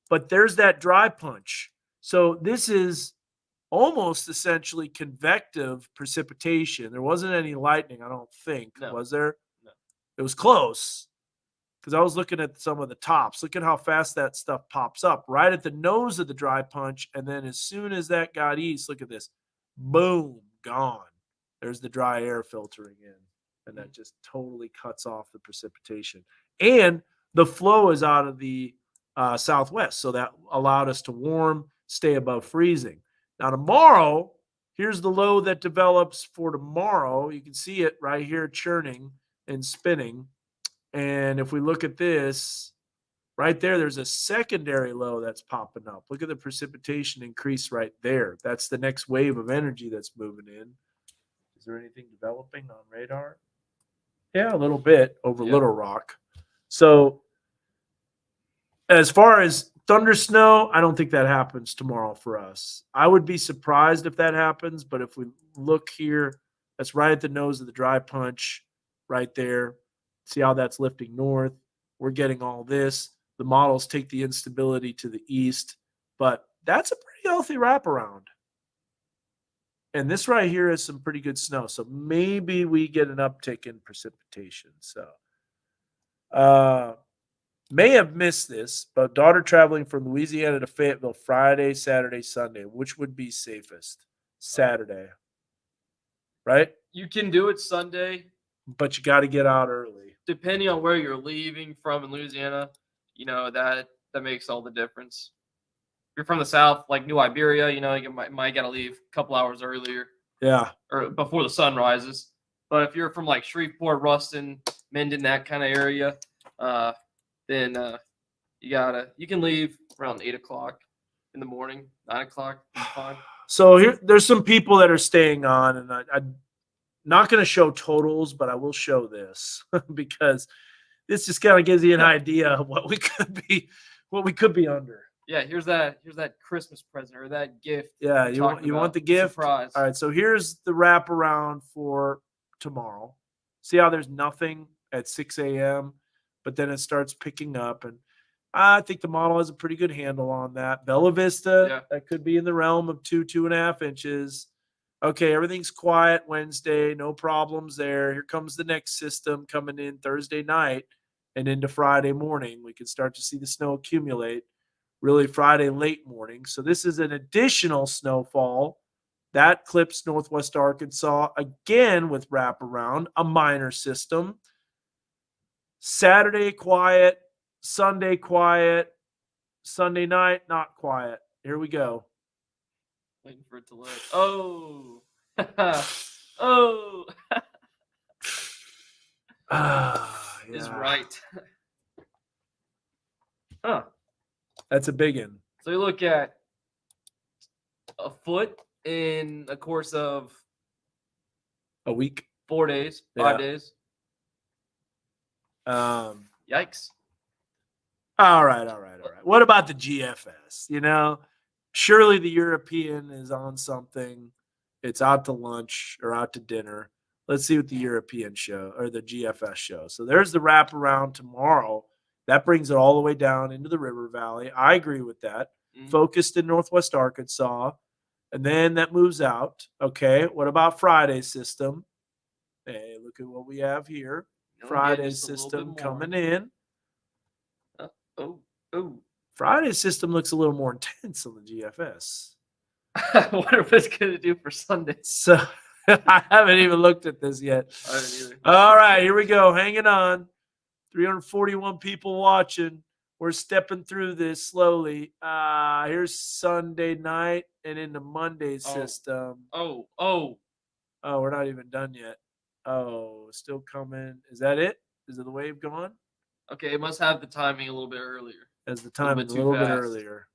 but there's that dry punch. So this is almost essentially convective precipitation. There wasn't any lightning, I don't think, was there? No. It was close, because I was looking at some of the tops. Look at how fast that stuff pops up right at the nose of the dry punch, and then as soon as that got east, look at this, boom, gone. There's the dry air filtering in, and that just totally cuts off the precipitation. And the flow is out of the southwest, so that allowed us to warm, stay above freezing. Now tomorrow, here's the low that develops for tomorrow. You can see it right here churning and spinning. And if we look at this, right there, there's a secondary low that's popping up. Look at the precipitation increase right there. That's the next wave of energy that's moving in. Is there anything developing on radar? Yeah, a little bit over Little Rock. So as far as thunder snow, I don't think that happens tomorrow for us. I would be surprised if that happens, but if we look here, that's right at the nose of the dry punch right there. See how that's lifting north? We're getting all this. The models take the instability to the east, but that's a pretty healthy wraparound. And this right here is some pretty good snow. So maybe we get an uptick in precipitation. So may have missed this, but daughter traveling from Louisiana to Fayetteville Friday, Saturday, Sunday. Which would be safest? Saturday. Right? You can do it Sunday. But you got to get out early. Depending on where you're leaving from in Louisiana, that makes all the difference. If you're from the south, like New Iberia, you might got to leave a couple hours earlier. Yeah. Or before the sun rises. But if you're from like Shreveport, Ruston, Mendon, that kind of area, then you can leave around 8 o'clock in the morning, 9 o'clock, fine. So there's some people that are staying on, and I'm not going to show totals, but I will show this because this just kind of gives you an idea of what we could be under. Yeah, here's that Christmas present or that gift. Yeah, we're you talking want about. the gift? Surprise. All right, so here's the wraparound for tomorrow. See how there's nothing at 6 a.m., but then it starts picking up, and I think the model has a pretty good handle on that. Bella Vista, Yeah. that could be in the realm of 2.5 inches. Okay, everything's quiet Wednesday, no problems there. Here comes the next system coming in Thursday night and into Friday morning. We can start to see the snow accumulate really Friday late morning. So this is an additional snowfall that clips Northwest Arkansas again with wraparound, a minor system. Saturday quiet, Sunday quiet, Sunday night not quiet. Here we go. Waiting for it to load. Oh. Oh. Is Yeah. right. Huh. That's a big one. So you look at a foot in a course of A week. 4 days, Yeah. 5 days. Yikes. All right. What about the GFS? Surely the European is on something. It's out to lunch or out to dinner. Let's see what the European show or the GFS show. So there's the wraparound tomorrow. That brings it all the way down into the River Valley. I agree with that. Mhm. Focused in Northwest Arkansas. And then that moves out. Okay. What about Friday's system? Hey, look at what we have here. Again, Friday's just a little system bit more. coming in. Oh. Friday's system looks a little more intense on the GFS. I wonder what it's going to do for Sunday. So I haven't even looked at this yet. I haven't either. All right, here we go. Hanging on. 341 people watching. We're stepping through this slowly. Here's Sunday night and into Monday's system. Oh. Oh, we're not even done yet. Oh, still coming. Is that it? Is it the wave gone? Okay, it must have the timing a little bit earlier. As the timing a too little bit fast. earlier.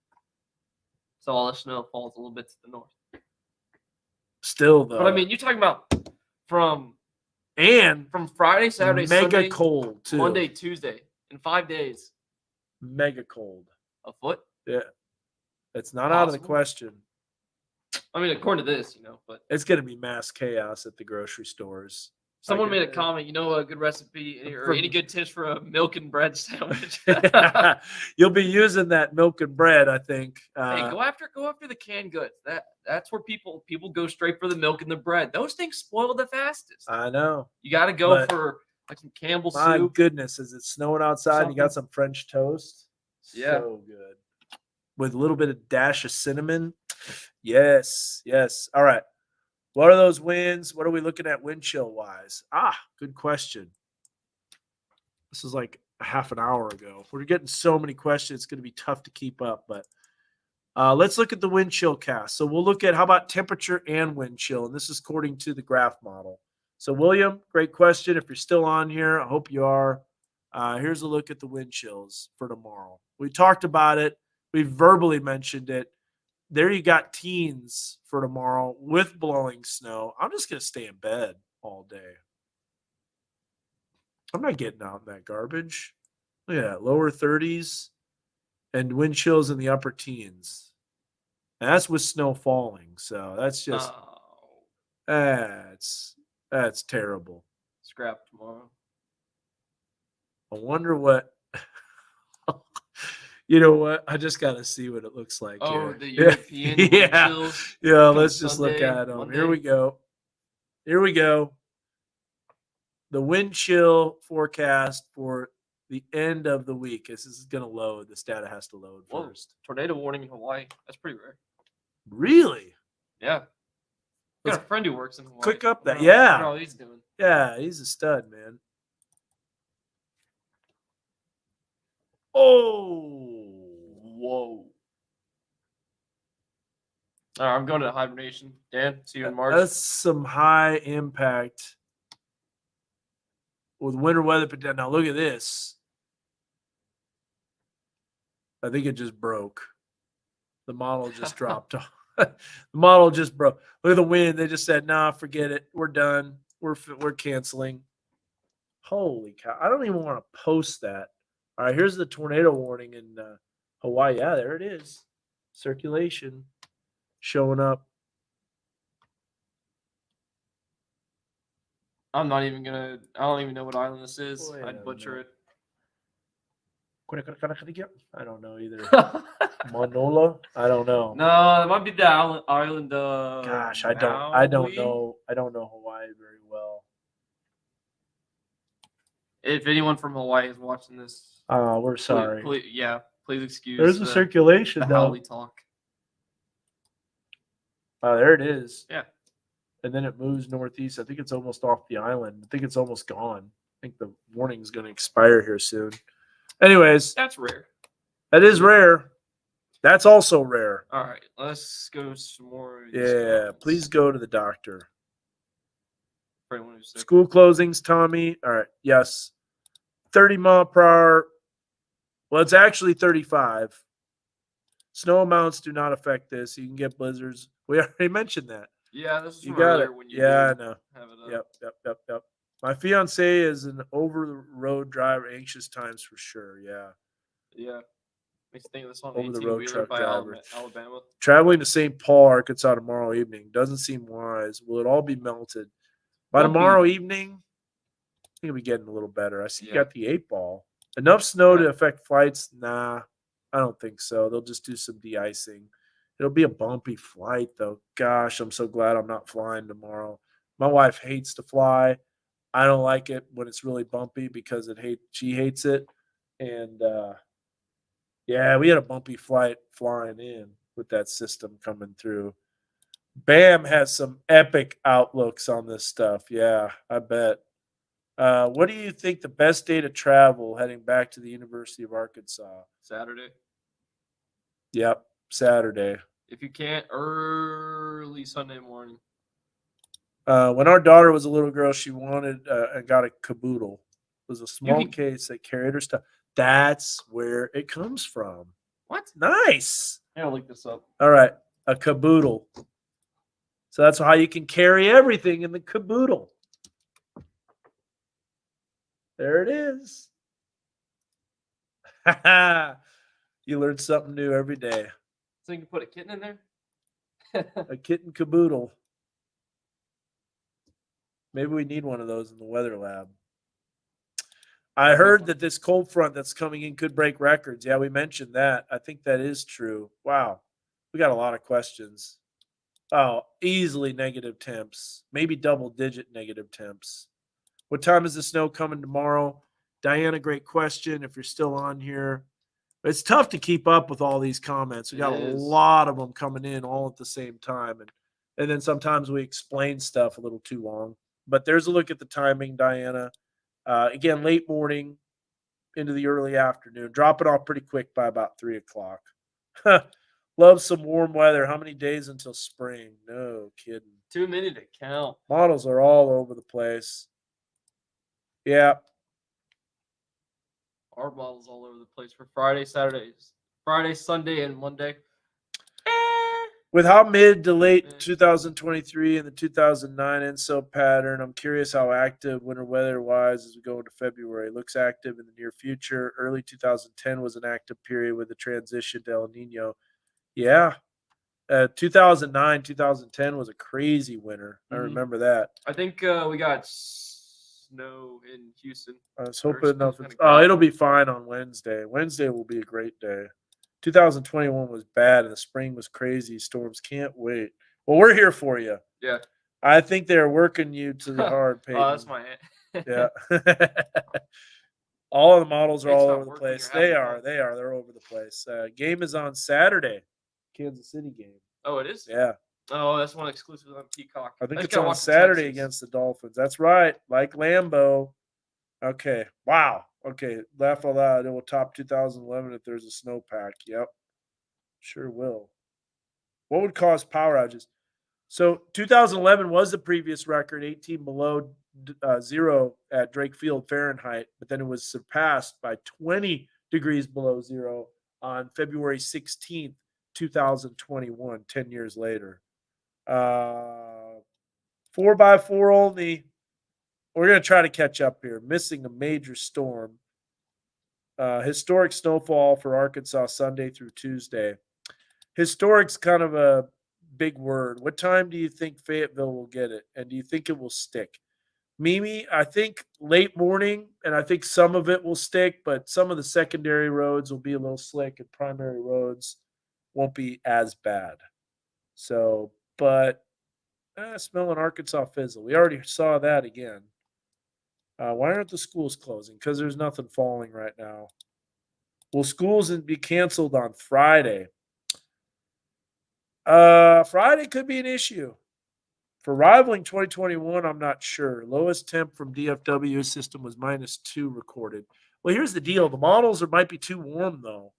So all the snow falls a little bit to the north. Still though. But I mean, you're talking about from Friday, Saturday, mega Sunday, cold too. Monday, Tuesday, in 5 days. Mega cold. A foot? Yeah. It's not out of the Possible. question. I mean, according to this, but It's going to be mass chaos at the grocery stores. someone Like, made a comment. A good recipe or From- any good tips for a milk and bread sandwich? You'll be using that milk and bread, I think. Hey, go after the canned goods. That's where people go straight for the milk and the bread. Those things spoil the fastest. I know. You got to go but for like some Campbell My soup. goodness, is it snowing outside? You got Something. some French toast? Yeah. So good. With a little bit of dash of cinnamon. Yes. All right. What are those winds? What are we looking at wind chill wise? Good question. This is like a half an hour ago. We're getting so many questions. It's going to be tough to keep up, but let's look at the wind chill cast. So we'll look at how about temperature and wind chill. And this is according to the graph model. So William, great question. If you're still on here, I hope you are. Here's a look at the wind chills for tomorrow. We talked about it. We verbally mentioned it. There you got teens for tomorrow with blowing snow. I'm just going to stay in bed all day. I'm not getting out in that garbage. Look at that, lower 30s and wind chills in the upper teens. And that's with snow falling. So that's just, that's terrible. Scrap tomorrow. I wonder what, you know what? I just got to see what it looks like. Oh, here. the European wind Yeah. chills. Yeah, let's just look Sunday, at them. Monday. Here we go. The wind chill forecast for the end of the week. This is going to load. This data has to load first. Tornado warning in Hawaii. That's pretty rare. Really? Yeah. Let's Got a friend who works in Hawaii. click up that. I don't Yeah. know what he's doing. Yeah, he's a stud, man. Oh. Whoa. All right, I'm going to hibernation. Dan, see you in March. That's some high impact with winter weather potential. Now look at this. I think it just broke. The model just dropped off. The model just broke. Look at the wind. They just said, "Nah, forget it. We're done. We're canceling." Holy cow! I don't even want to post that. All right, here's the tornado warning in Hawaii, yeah, there it is. Circulation showing up. I'm not even gonna. I don't even know what island this is. Wait a I'd butcher minute. it. I don't know either. Manola? I don't know. No, it might be the island. Gosh, I don't Maui. know. I don't know Hawaii very well. If anyone from Hawaii is watching this, We're sorry. please excuse. There's the circulation the though. Howley talk. Oh, there it is. Yeah. And then it moves northeast. I think it's almost off the island. I think it's almost gone. I think the warning's going to expire here soon. Anyways, That's rare. that is rare. That's also rare. All right, let's go some more. Yeah, please go to the doctor. For anyone who's sick. School closings, Tommy. All right, yes. 30 mile per hour. Well, it's actually 35. Snow amounts do not affect this. You can get blizzards. We already mentioned that. Yeah, this is You from got earlier it. when you Yeah, I do know. have it up. Yep. My fiance is an over-the-road driver. Anxious times for sure. Yeah. Yeah. Makes me think of the song Over-the-road 18-wheeler truck by driver. Alabama. Traveling to St. Paul, Arkansas tomorrow evening. Doesn't seem wise. Will it all be melted? By tomorrow evening, I think it'll be getting a little better. I see you got the 8-ball. Enough snow to affect flights? Nah, I don't think so. They'll just do some de-icing. It'll be a bumpy flight, though. Gosh, I'm so glad I'm not flying tomorrow. My wife hates to fly. I don't like it when it's really bumpy because she hates it. And yeah, we had a bumpy flight flying in with that system coming through. Bam has some epic outlooks on this stuff. Yeah, I bet. What do you think the best day to travel heading back to the University of Arkansas? Saturday. Yep, Saturday. If you can't, early Sunday morning. When our daughter was a little girl, she wanted and got a caboodle. It was a small case that carried her stuff. That's where it comes from. What? Nice. I gotta look this up. All right, a caboodle. So that's how you can carry everything in the caboodle. There it is. You learn something new every day. So you can put a kitten in there? A kitten caboodle. Maybe we need one of those in the weather lab. I heard that this cold front that's coming in could break records. Yeah, we mentioned that. I think that is true. Wow. We got a lot of questions. Oh, easily negative temps. Maybe double-digit negative temps. What time is the snow coming tomorrow? Diana, great question. If you're still on here, it's tough to keep up with all these comments. We got a lot of them coming in all at the same time, and then sometimes we explain stuff a little too long. But there's a look at the timing, Diana. Again, late morning into the early afternoon. Drop it off pretty quick by about 3 o'clock. Love some warm weather. How many days until spring? No kidding. Too many to count. Models are all over the place. Yeah. Our models all over the place for Friday, Sunday, and Monday. With how mid to late 2023 and the 2009 ENSO pattern, I'm curious how active winter weather-wise as we go into February. Looks active in the near future. Early 2010 was an active period with the transition to El Nino. Yeah. 2009, 2010 was a crazy winter. I remember that. I think we got snow in Houston. I was hoping nothing. Oh, it'll be fine on Wednesday. Wednesday will be a great day. 2021 was bad and the spring was crazy. Storms can't wait. Well, we're here for you. Yeah. I think they're working you to the hard, Peyton. Oh, that's my hand. Yeah. All of the models are It's all not over the working, place. you're They having are. fun. They are. They're over the place. Game is on Saturday. Kansas City game. Oh, it is? Yeah. Oh, that's one exclusive on Peacock. I think just it's gotta on watch the Saturday Texans. against the Dolphins. That's right. Like Lambeau. Okay. Wow. Okay. Laugh out loud. It will top 2011 if there's a snowpack. Yep. Sure will. What would cause power outages? So 2011 was the previous record, 18 below zero at Drake Field Fahrenheit, but then it was surpassed by 20 degrees below zero on February 16th, 2021, 10 years later. 4x4 only. We're going to try to catch up here. Missing a major storm. Historic snowfall for Arkansas Sunday through Tuesday. Historic's kind of a big word. What time do you think Fayetteville will get it? And do you think it will stick? Mimi, I think late morning, and I think some of it will stick, but some of the secondary roads will be a little slick, and primary roads won't be as bad. So, but smelling Arkansas fizzle. We already saw that again. Why aren't the schools closing? Because there's nothing falling right now. Will schools be canceled on Friday? Friday could be an issue. For rivaling 2021, I'm not sure. Lowest temp from DFW system was -2 recorded. Well, here's the deal. The models might be too warm, though.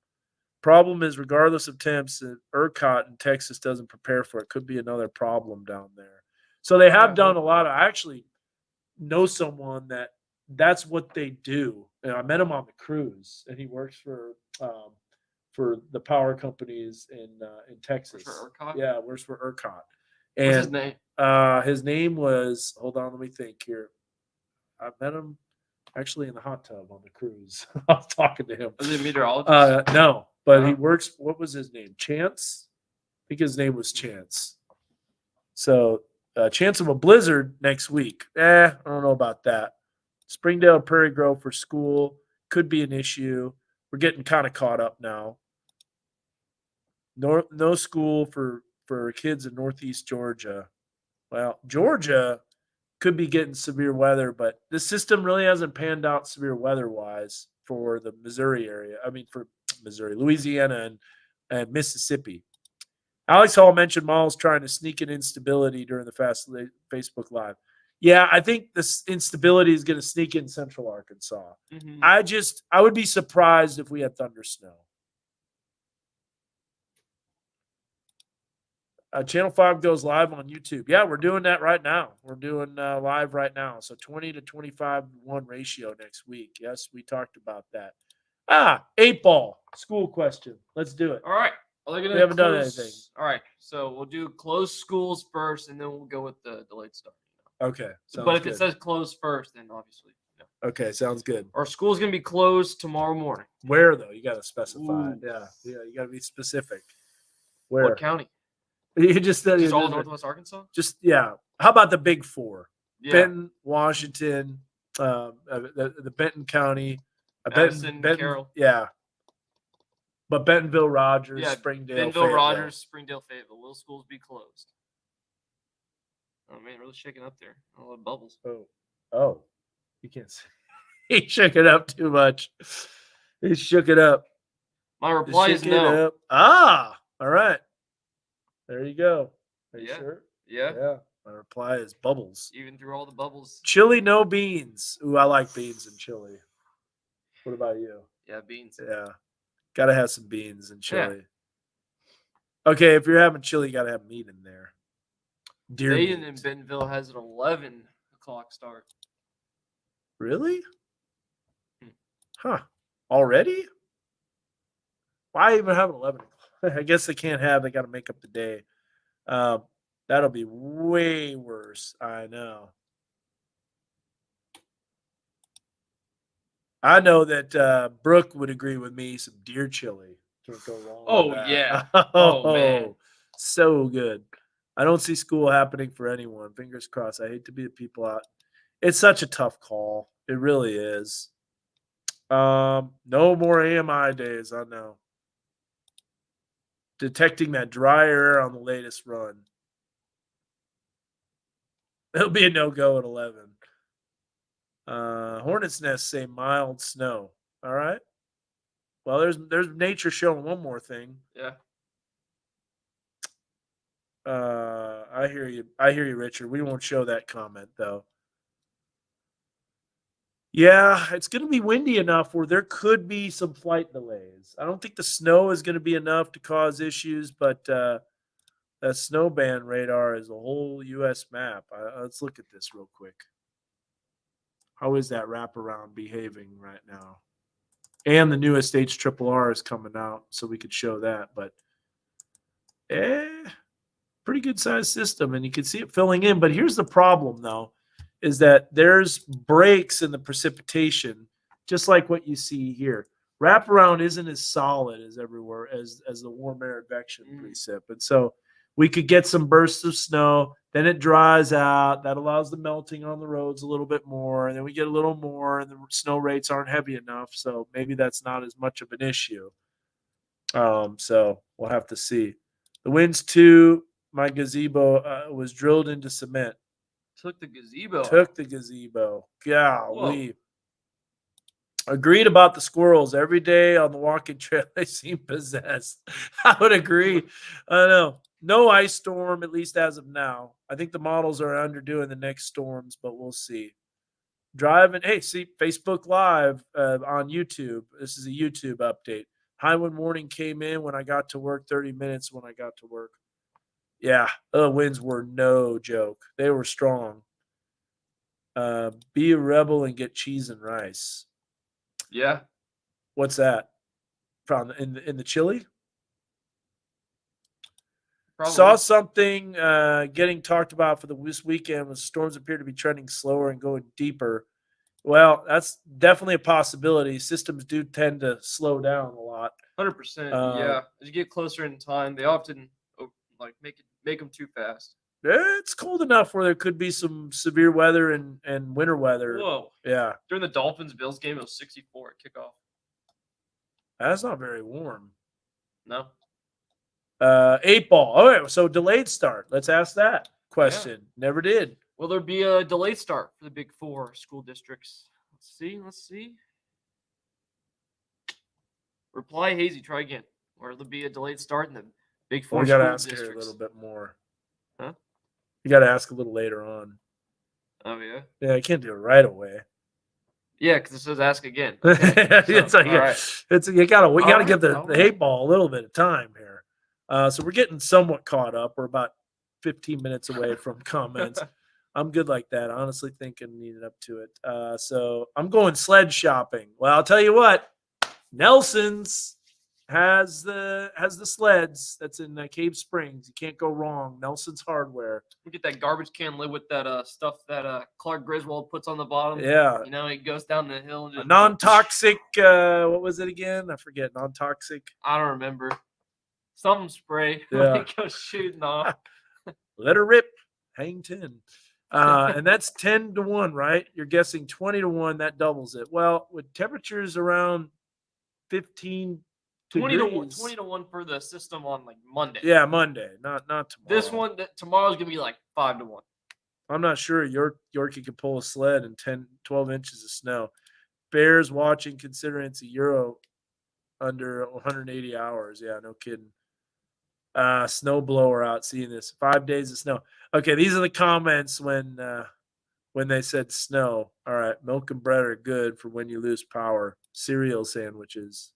Problem is, regardless of temps, ERCOT in Texas doesn't prepare for it. Could be another problem down there. So they have done a lot of. I actually know someone that's what they do. And I met him on the cruise, and he works for the power companies in Texas. Works for ERCOT? Yeah, works for ERCOT. What's his name? His name was. Hold on, let me think here. I met him actually in the hot tub on the cruise. I was talking to him. Was he a meteorologist? No, but he Oh. works. What was his name? Chance. I think his name was Chance. So, chance of a blizzard next week. I don't know about that. Springdale, Prairie Grove for school could be an issue. We're getting kind of caught up now. No school for kids in Northeast Georgia. Well, Georgia could be getting severe weather, but the system really hasn't panned out severe weather-wise for the Missouri area. I mean, for Missouri, Louisiana, and Mississippi. Alex Hall mentioned Miles trying to sneak in instability during the Facebook Live. Yeah, I think this instability is going to sneak in Central Arkansas. Mm-hmm. I would be surprised if we had thunder snow. Channel 5 goes live on YouTube. Yeah, we're doing that right now. We're doing live right now. So 20 to 25-1 ratio next week. Yes, we talked about that. 8 ball. School question. Let's do it. All right. Are they gonna We haven't done close- anything. All right. So we'll do closed schools first, and then we'll go with the delayed start. Okay. But if good. it says closed first, then obviously. Okay, sounds good. Our school's going to be closed tomorrow morning. Where, though? You got to specify. Ooh. Yeah, you got to be specific. Where? What county? You just Just all Northwest Arkansas? yeah. How about the big 4? Yeah. Benton, Washington, the Benton County, Madison, Carroll. Yeah. But Bentonville, Rogers, Yeah, Springdale, Bentonville, Fayetteville. Rogers, Springdale, Fayetteville. Will schools be closed? Oh, man, really shaking up there. A lot of bubbles. Oh. You can't see. He shook it up too much. He shook it up. My reply is no. All right. There you go. Are you Yeah. sure? Yeah. Yeah. My reply is bubbles. Even through all the bubbles. Chili, no beans. Ooh, I like beans and chili. What about you? Yeah, beans. Yeah. Gotta have some beans and Yeah. chili. Okay, if you're having chili, you gotta have meat in there. Deer Dayton meat. and Bentonville has an 11 o'clock start. Really? Hmm. Huh. Already? Why even have an 11 o'clock? I guess they got to make up the day. That'll be way worse. I know. I know that Brooke would agree with me. Some deer chili to go along Oh, with that. yeah. Oh, man. So good. I don't see school happening for anyone. Fingers crossed. I hate to be the people out. It's such a tough call. It really is. No more AMI days. I know. Detecting that dry air on the latest run. It'll be a no-go at 11. Hornets Nest say mild snow. All right. Well, there's nature showing one more thing. Yeah. I hear you. I hear you, Richard. We won't show that comment though. Yeah, it's going to be windy enough where there could be some flight delays. I don't think the snow is going to be enough to cause issues, but that snow band radar is a whole U.S. map. Let's look at this real quick. How is that wraparound behaving right now? And the newest HRRR is coming out, so we could show that. But pretty good sized system, and you can see it filling in. But here's the problem, though, is that there's breaks in the precipitation, just like what you see here. Wraparound isn't as solid as everywhere as the warm air advection precip. And so we could get some bursts of snow, then it dries out. That allows the melting on the roads a little bit more, and then we get a little more, and the snow rates aren't heavy enough. So maybe that's not as much of an issue. So we'll have to see. The winds too. My gazebo was drilled into cement. Took the gazebo. Took the gazebo. Golly. Whoa. Agreed about the squirrels. Every day on the walking trail, they seem possessed. I would agree. I don't know. No ice storm, at least as of now. I think the models are underdoing the next storms, but we'll see. Driving. Hey, see, Facebook Live on YouTube. This is a YouTube update. High wind warning came in when I got to work, 30 minutes when I got to work. Yeah, the winds were no joke. They were strong. Be a rebel and get cheese and rice. Yeah. What's that? From in the chili? Probably. Saw something getting talked about for this weekend was storms appear to be trending slower and going deeper. Well, that's definitely a possibility. Systems do tend to slow down a lot. 100%. Yeah. As you get closer in time, they often like make them too fast. It's cold enough where there could be some severe weather and winter weather. Whoa. Yeah. During the Dolphins-Bills game, it was 64 at kickoff. That's not very warm. No. 8 ball. All right, so delayed start. Let's ask that question. Yeah. Never did. Will there be a delayed start for the Big Four school districts? Let's see. Reply hazy. Try again. Or there'll be a delayed start in the Big Four school districts. We got to ask her a little bit more. Huh? You got to ask a little later on. Oh, yeah? Yeah, I can't do it right away. Yeah, because it says ask again. Okay. It's like, right. We gotta give the 8 ball a little bit of time here. So we're getting somewhat caught up. We're about 15 minutes away from comments. I'm good like that. Honestly, thinking needed up to it. So I'm going sled shopping. Well, I'll tell you what, Nelson's has the sleds. That's in Cave Springs. You can't go wrong. Nelson's Hardware. We get that garbage can lid with that stuff that Clark Griswold puts on the bottom. Yeah, it goes down the hill. And just non-toxic. What was it again? I forget. Non-toxic. I don't remember. Some spray. Yeah. It goes shooting off. Let her rip. Hang 10. And that's 10 to 1, right? You're guessing 20 to 1. That doubles it. Well, with temperatures around 15 20 degrees. 20 to 1 for the system on like Monday. Yeah, Monday, not tomorrow. This one tomorrow's gonna be like 5 to 1. I'm not sure Yorkie could pull a sled in 12 inches of snow. Bears watching, considering it's a Euro under 180 hours. Yeah, no kidding. Snow blower out seeing this. 5 days of snow. Okay, these are the comments when they said snow. All right, milk and bread are good for when you lose power. Cereal sandwiches.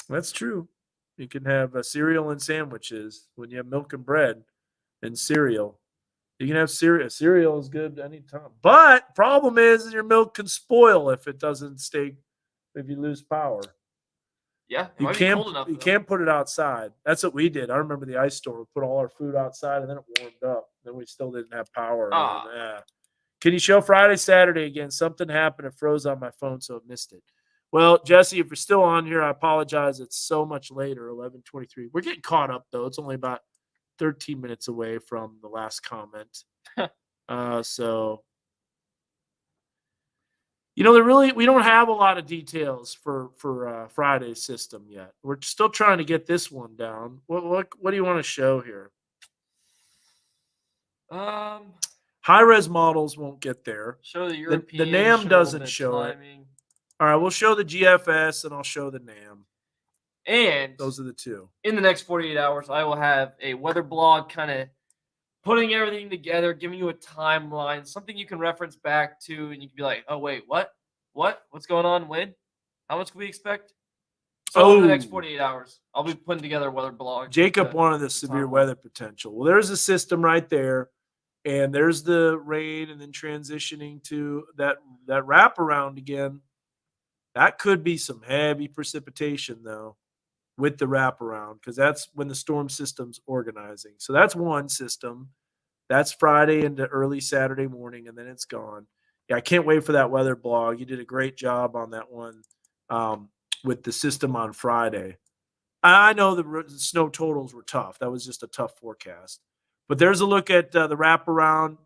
That's true. You can have cereal and sandwiches when you have milk and bread and cereal. You can have cereal. Cereal is good anytime. But problem is your milk can spoil if it doesn't stay, if you lose power. Yeah, you can't put it outside. That's what we did. I remember the ice storm. We put all our food outside and then it warmed up. Then we still didn't have power. Yeah. Can you show Friday, Saturday again? Something happened. It froze on my phone, so I missed it. Well, Jesse, if you're still on here, I apologize. It's so much later, 11:23. We're getting caught up, though. It's only about 13 minutes away from the last comment. So, we don't have a lot of details for Friday's system yet. We're still trying to get this one down. What do you want to show here? High-res models won't get there. Show the European. The NAM doesn't show it. All right, we'll show the GFS and I'll show the NAM. And those are the two. In the next 48 hours, I will have a weather blog kind of putting everything together, giving you a timeline, something you can reference back to, and you can be like, oh, wait, what? What's going on? When? How much can we expect? So in the next 48 hours, I'll be putting together a weather blog. Jacob wanted the severe weather potential. Well, there's a system right there. And there's the rain and then transitioning to that wraparound again. That could be some heavy precipitation, though, with the wraparound, because that's when the storm system's organizing. So that's one system. That's Friday into early Saturday morning, and then it's gone. Yeah, I can't wait for that weather blog. You did a great job on that one. with the system on Friday. I know the snow totals were tough. That was just a tough forecast. But there's a look at the wraparound.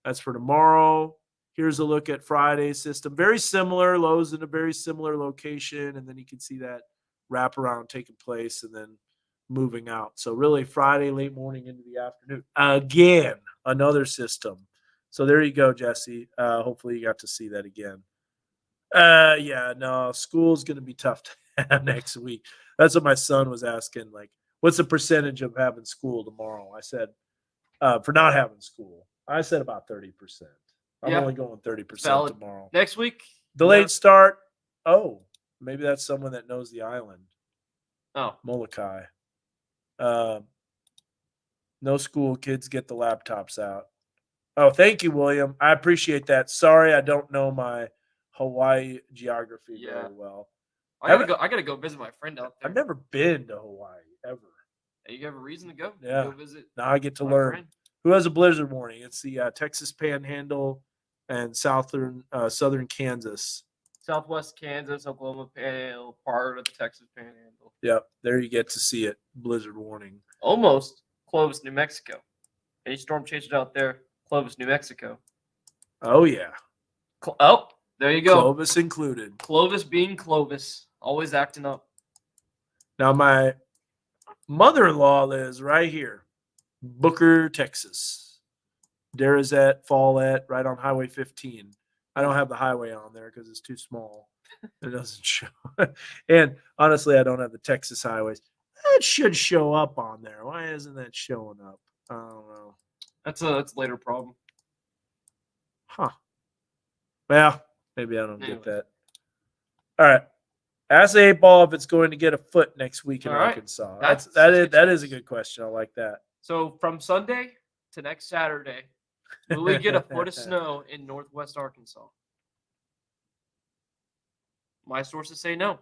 That's for tomorrow. Here's a look at Friday's system. Very similar. Lows in a very similar location. And then you can see that wraparound taking place and then moving out. So really Friday, late morning into the afternoon. Again, another system. So there you go, Jesse. Hopefully you got to see that again. Yeah, no, school's going to be tough to have next week. That's what my son was asking. Like, what's the percentage of having school tomorrow? I said, for not having school, I said about 30%. I'm Yeah, only going 30% valid. tomorrow. Next week, Delayed start. Oh, maybe that's someone that knows the island. Oh, Molokai. No school. Kids get the laptops out. Oh, thank you, William. I appreciate that. Sorry, I don't know my Hawaii geography very well. I gotta go visit my friend out there. I've never been to Hawaii ever. Hey, you have a reason to go? Yeah. Go visit. Now I get to my learn. friend. Who has a blizzard warning? It's the Texas Panhandle and southern Kansas. Southwest Kansas, Oklahoma Panhandle, part of the Texas Panhandle. Yep, there you get to see it. Blizzard warning. Almost Clovis, New Mexico. Any storm chasers out there? Clovis, New Mexico. Oh yeah, Oh, there you go. Clovis included. Clovis being Clovis, always acting up. Now my mother-in-law lives right here, Booker, Texas. Derazette, Follette, right on Highway 15. I don't have the highway on there because it's too small. It doesn't show. And honestly, I don't have the Texas highways. That should show up on there. Why isn't that showing up? I don't know. That's a later problem. Huh. Well, maybe I don't Anyways. get that. All right. Ask the 8 ball if it's going to get a foot next week in All right. Arkansas. That's That is a good question. I like that. So from Sunday to next Saturday, will we get a foot of snow in northwest Arkansas? My sources say no.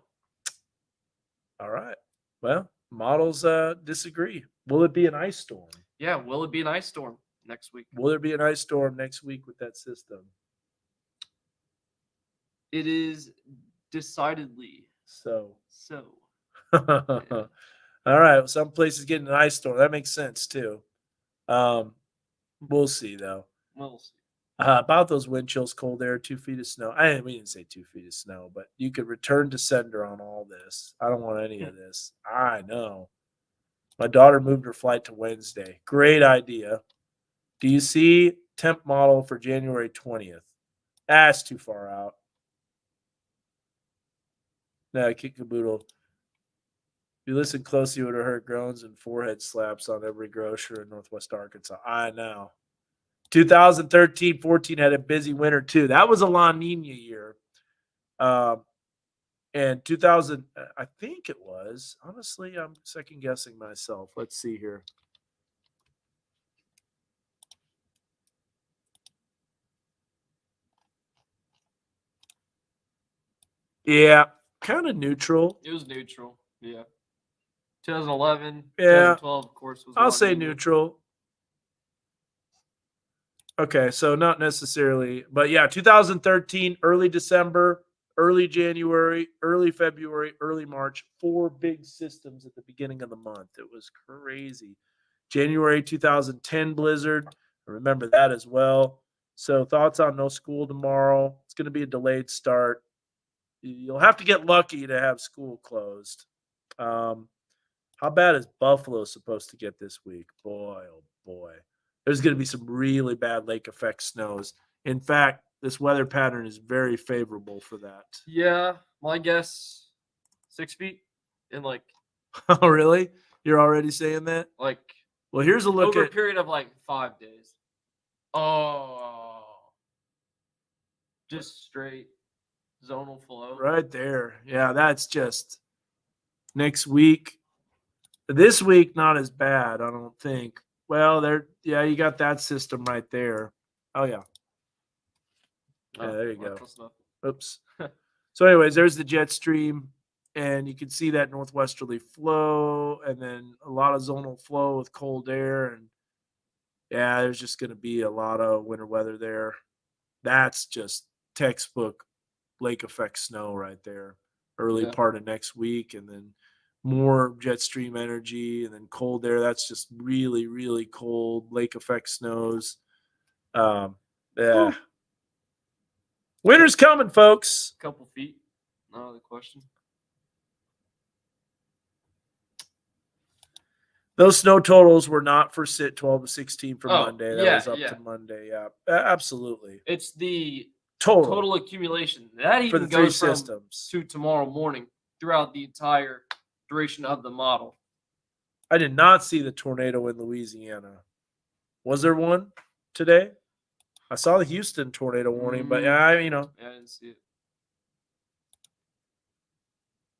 All right. Well, models disagree. Will it be an ice storm? Yeah, will it be an ice storm next week? Will there be an ice storm next week with that system? It is decidedly So. Yeah. All right. Some places getting an ice storm. That makes sense too. We'll see though. We'll see. About those wind chills, cold air, 2 feet of snow. We didn't say 2 feet of snow, but you could return to sender on all this. I don't want any of this. I know. My daughter moved her flight to Wednesday. Great idea. Do you see temp model for January 20th? That's too far out. No, kick a boodle. If you listen closely, you would have heard groans and forehead slaps on every grocer in Northwest Arkansas. I know. 2013-14 had a busy winter too. That was a La Nina year. And 2000, I think it was. Honestly, I'm second guessing myself. Let's see here. Yeah, kind of neutral. It was neutral. Yeah. 2011, Yeah. 2012, of course, was. I'll La say Nina. neutral. Okay, so not necessarily, but yeah, 2013, early December, early January, early February, early March, 4 big systems at the beginning of the month. It was crazy. January 2010 blizzard. I remember that as well. So thoughts on no school tomorrow. It's going to be a delayed start. You'll have to get lucky to have school closed. How bad is Buffalo supposed to get this week? Boy, oh boy. There's going to be some really bad lake effect snows. In fact, this weather pattern is very favorable for that. Yeah, my guess 6 feet in Oh, really? You're already saying that? Well, here's a look over a at period of 5 days. Oh, just straight zonal flow. right there. Yeah, that's just next week. This week, not as bad, I don't think. Well, you got that system right there. Oh, yeah. Yeah, there you go. Close enough. Oops. So, anyways, there's the jet stream, and you can see that northwesterly flow, and then a lot of zonal flow with cold air, and yeah, there's just going to be a lot of winter weather there. That's just textbook lake effect snow right there. early Yeah. part of next week, and then more jet stream energy, and then cold air. That's just really, really cold. Lake effect snows. Yeah. Winter's coming, folks. Couple feet. No other question. Those snow totals were not for sit 12 to 16 for Oh, Monday. That yeah, was up yeah. to Monday. Yeah, absolutely. It's the Total total accumulation. That for even the three goes from systems. to tomorrow morning throughout the entire duration of the model. I did not see the tornado in Louisiana. Was there one today? I saw the Houston tornado warning, but Yeah, I didn't see it.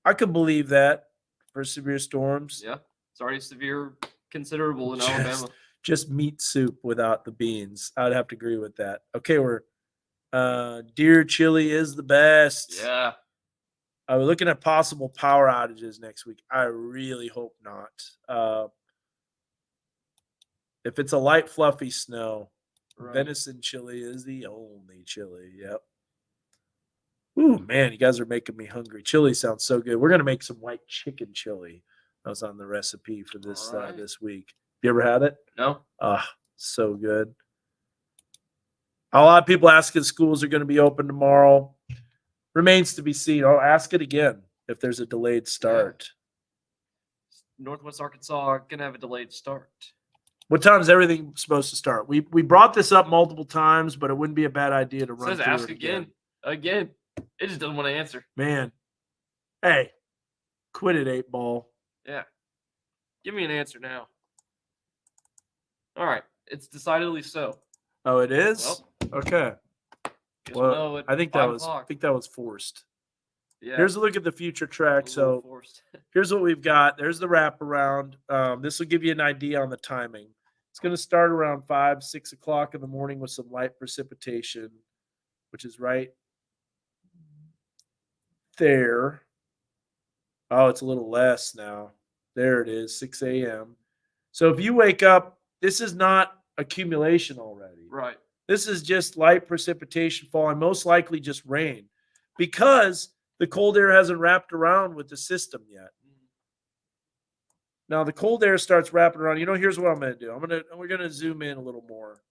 I could believe that for severe storms. Yeah, it's already severe, considerable in Just- Alabama. Just meat soup without the beans. I'd have to agree with that. Okay, we're deer chili is the best. Yeah, We're looking at possible power outages next week. I really hope not. If it's a light, fluffy snow, right. venison chili is the only chili. Yep. Ooh, man, you guys are making me hungry. Chili sounds so good. We're gonna make some white chicken chili. That was on the recipe for this All right. this week. You ever had it? No. So good. A lot of people asking schools are going to be open tomorrow. Remains to be seen. I'll ask it again if there's a delayed start. Northwest Arkansas gonna have a delayed start. What time is everything supposed to start? We brought this up multiple times, but it wouldn't be a bad idea to It run says through ask it again. Again. It just doesn't want to answer. Man, hey, quit it, 8-ball. Yeah. Give me an answer now. All right. It's decidedly so. Oh, it is? Well, Okay. guess we'll know Well, at I think 5 that was o'clock. forced. Yeah. Here's a look at the future track. a little So forced. here's what we've got. There's the wraparound. This will give you an idea on the timing. It's going to start around 5, 6 o'clock in the morning with some light precipitation, which is right there. Oh, it's a little less now. There it is, 6 a.m. So if you wake up, this is not accumulation already. Right. This is just light precipitation falling, most likely just rain, because the cold air hasn't wrapped around with the system yet. Now the cold air starts wrapping around. Here's what I'm going to do. We're going to zoom in a little more.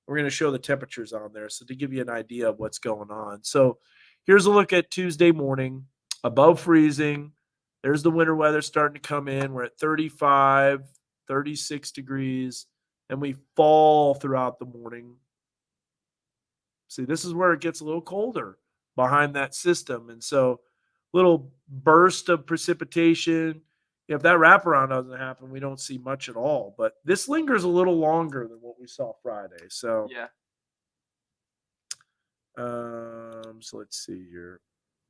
We're going to show the temperatures on there, so to give you an idea of what's going on. So here's a look at Tuesday morning, above freezing. There's the winter weather starting to come in. We're at 35, 36 degrees, and we fall throughout the morning. See, this is where it gets a little colder behind that system. And so little burst of precipitation. If that wraparound doesn't happen, we don't see much at all. But this lingers a little longer than what we saw Friday. So Yeah. So let's see here.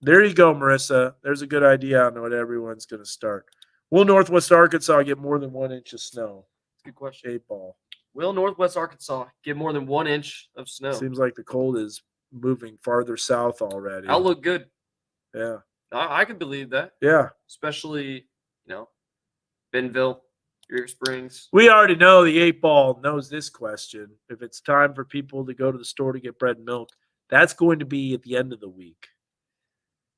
There you go, Marissa. There's a good idea on what everyone's going to start. Will Northwest Arkansas get more than 1 inch of snow? Good question. 8-ball. Will Northwest Arkansas get more than 1 inch of snow? Seems like the cold is moving farther south already. That'll look good. Yeah. I can believe that. Yeah. Especially, Bentonville, Erie Springs. We already know the 8-ball knows this question. If it's time for people to go to the store to get bread and milk, that's going to be at the end of the week.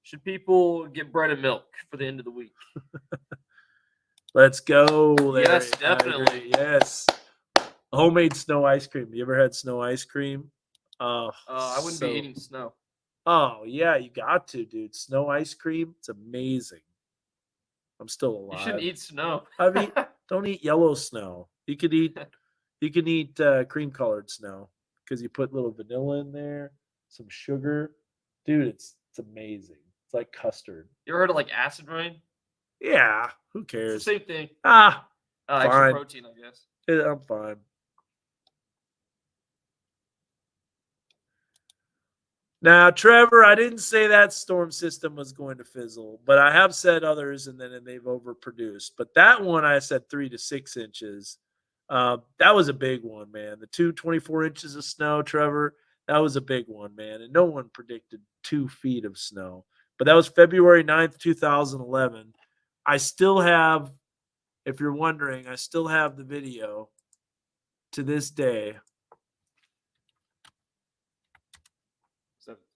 Should people get bread and milk for the end of the week? Let's go, Larry. Yes, definitely. Yes. Homemade snow ice cream. You ever had snow ice cream? I wouldn't be eating snow. Oh, yeah, you got to, dude. Snow ice cream, it's amazing. I'm still alive. You shouldn't eat snow. Don't eat yellow snow. You can eat cream colored snow because you put little vanilla in there, some sugar. Dude, it's amazing. It's like custard. You ever heard of like acid rain? Yeah, who It's cares? the same thing. Fine. Extra protein, I guess. I'm fine. Now, Trevor, I didn't say that storm system was going to fizzle, but I have said others, and they've overproduced. But that one, I said 3 to 6 inches. That was a big one, man. The 24 inches of snow, Trevor, that was a big one, man. And no one predicted 2 feet of snow. But that was February 9th, 2011. I still have, if you're wondering, I still have the video to this day.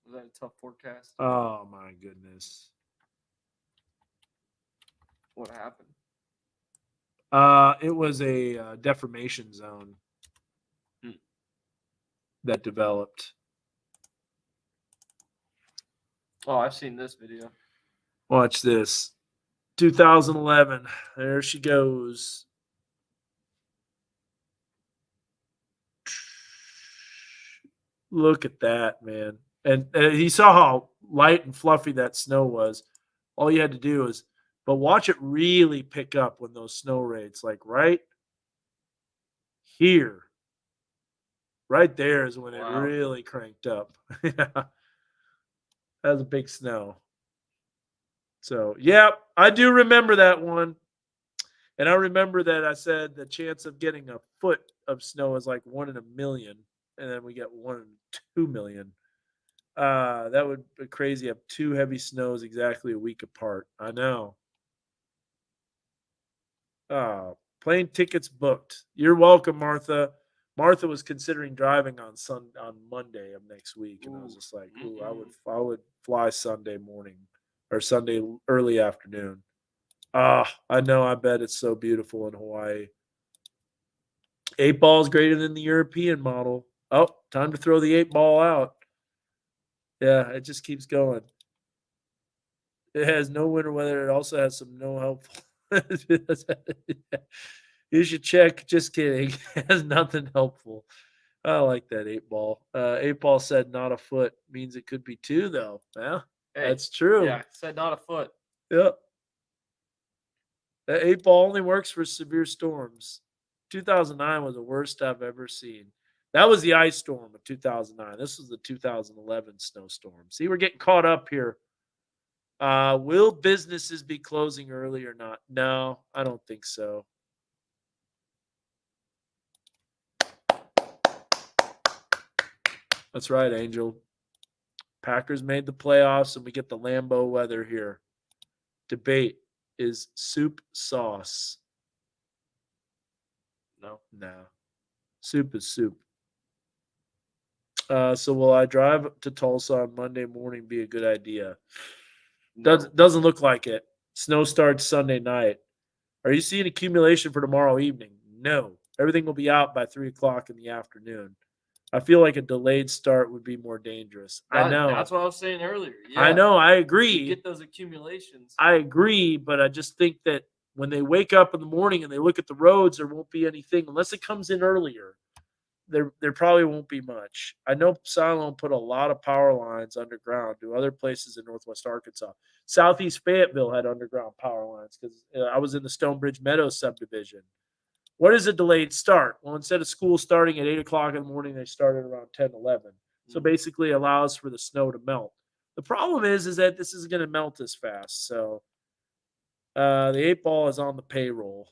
Was that a tough forecast? Oh, my goodness. What happened? It was a deformation zone that developed. Oh, I've seen this video. Watch this. 2011. There she goes. Look at that, man. And he saw how light and fluffy that snow was. All you had to do is, but watch it really pick up when those snow rates, like right here, right there is when it Wow. really cranked up. Yeah, that was a big snow. So, yeah, I do remember that one. And I remember that I said the chance of getting a foot of snow is like 1 in a million. And then we get 1 in 2 million. That would be crazy. Have 2 heavy snows exactly a week apart. I know. Plane tickets booked. You're welcome, Martha. Martha was considering driving on Monday of next week, and I was just like, "Ooh, I would fly Sunday morning or Sunday early afternoon." I know. I bet it's so beautiful in Hawaii. 8 ball is greater than the European model. Oh, time to throw the 8 ball out. Yeah, it just keeps going. It has no winter weather. It also has some no helpful. You should check. Just kidding. It has nothing helpful. I like that 8 ball. 8 ball said not a foot means it could be 2 though. Yeah, Hey, that's true. Yeah, said not a foot. Yep. That 8 ball only works for severe storms. 2009 was the worst I've ever seen. That was the ice storm of 2009. This was the 2011 snowstorm. See, we're getting caught up here. Will businesses be closing early or not? No, I don't think so. That's right, Angel. Packers made the playoffs, and we get the Lambeau weather here. Debate: is soup sauce? No. Soup is soup. So will I drive to Tulsa on Monday morning be a good idea? No. Doesn't look like it. Snow starts Sunday night. Are you seeing accumulation for tomorrow evening? No. Everything will be out by 3 o'clock in the afternoon. I feel like a delayed start would be more dangerous. I know. That's what I was saying earlier. Yeah. I know. I You agree. get those accumulations. I agree, but I just think that when they wake up in the morning and they look at the roads, there won't be anything unless it comes in earlier. There probably won't be much. I know Siloam put a lot of power lines underground to other places in Northwest Arkansas. Southeast Fayetteville had underground power lines because I was in the Stonebridge Meadows subdivision. What is a delayed start? Well, instead of school starting at 8 o'clock in the morning, they started around 10, 11. So basically allows for the snow to melt. The problem is that this isn't going to melt as fast. So the 8 ball is on the payroll.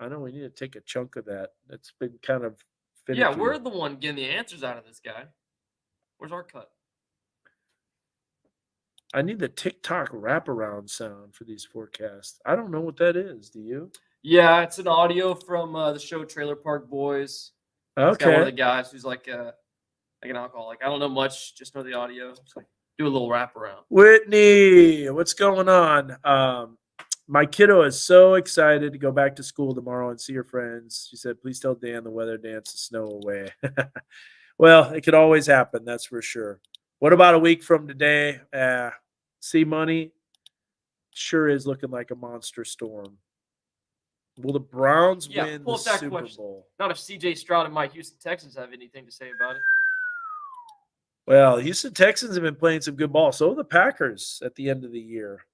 I know we need to take a chunk of that. It's been kind of finicky. Yeah, we're the one getting the answers out of this guy. Where's our cut? I need the TikTok wraparound sound for these forecasts. I don't know what that is. Do you? Yeah, it's an audio from the show Trailer Park Boys. It's got one of the Okay. guys who's like an alcoholic. I don't know much, just know the audio. So do a little wraparound. Whitney, what's going on? My kiddo is so excited to go back to school tomorrow and see her friends. She said, please tell Dan the weather dance the snow away. Well, it could always happen, that's for sure. What about a week from today? See money sure is looking like a monster storm. Will the Browns win pull the up that Super question. Bowl? Not if CJ Stroud and my Houston Texans have anything to say about it. Well, Houston Texans have been playing some good ball. So have the Packers at the end of the year.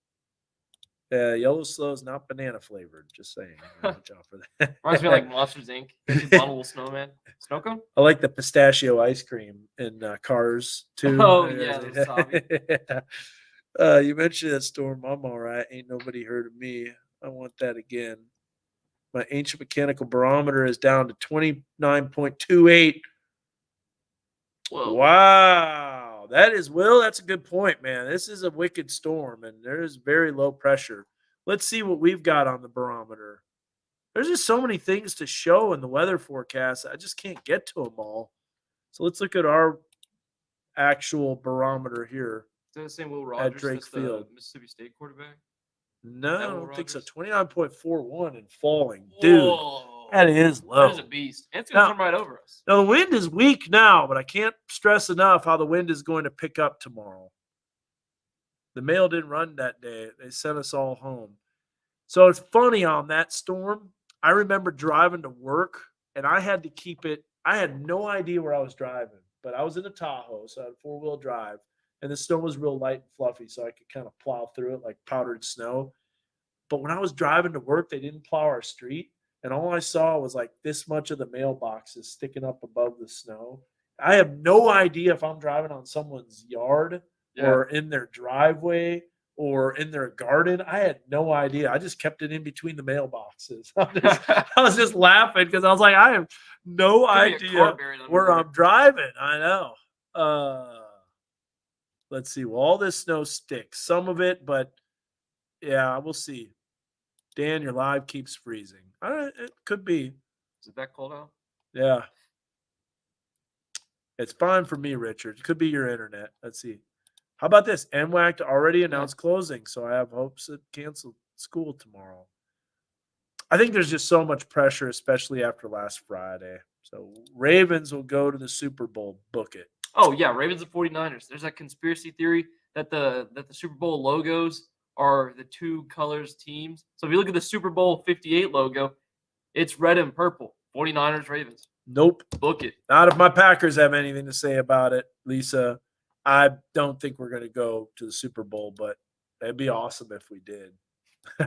Yellow Slow is not banana flavored. Just saying. Watch out for that. Reminds me of like Monsters Inc. Abominable Snowman. Snow cone? I like the pistachio ice cream in Cars too. Oh, yeah, the wasabi. You mentioned that storm. I'm all right. Ain't nobody heard of me. I want that again. My ancient mechanical barometer is down to 29.28. Whoa. Wow. That's a good point, man. This is a wicked storm and there's very low pressure. Let's see what we've got on the barometer. There's just so many things to show in the weather forecast. I just can't get to them all. So let's look at our actual barometer here. Is that the same Will At Rogers Drake that's the Field. Mississippi State quarterback? No, I that don't Will think so. Rogers? 29.41 and falling. Dude, Whoa. that is That low. is a beast. And it's going to Now, come right over us. now, the wind is weak now, but I can't stress enough how the wind is going to pick up tomorrow. The mail didn't run that day. They sent us all home. So it's funny on that storm. I remember driving to work and I had to keep it. I had no idea where I was driving, but I was in a Tahoe, so I had 4-wheel drive, and the snow was real light and fluffy, so I could kind of plow through it like powdered snow. But when I was driving to work, they didn't plow our street, and all I saw was like this much of the mailboxes sticking up above the snow. I have no idea if I'm driving on someone's yard Yeah. or in their driveway or in their garden. I had no idea. I just kept it in between the mailboxes. I was just laughing because I was like, I have no Could be a car idea buried under where there. I'm driving. I know. Let's see. Well, all this snow sticks. Some of it, but yeah, we'll see. Dan, your live keeps freezing. It could be. Is it that cold out? Yeah. It's fine for me, Richard. Could be your internet. Let's see. How about this? NWAC already announced closing, so I have hopes it canceled school tomorrow. I think there's just so much pressure, especially after last Friday. So Ravens will go to the Super Bowl. Book it. Oh, yeah, Ravens and 49ers. There's that conspiracy theory that the Super Bowl logos are the two colors teams. So if you look at the Super Bowl 58 logo, it's red and purple. 49ers, Ravens. Nope. Book it. Not if my Packers have anything to say about it, Lisa. I don't think we're going to go to the Super Bowl, but it'd be awesome if we did.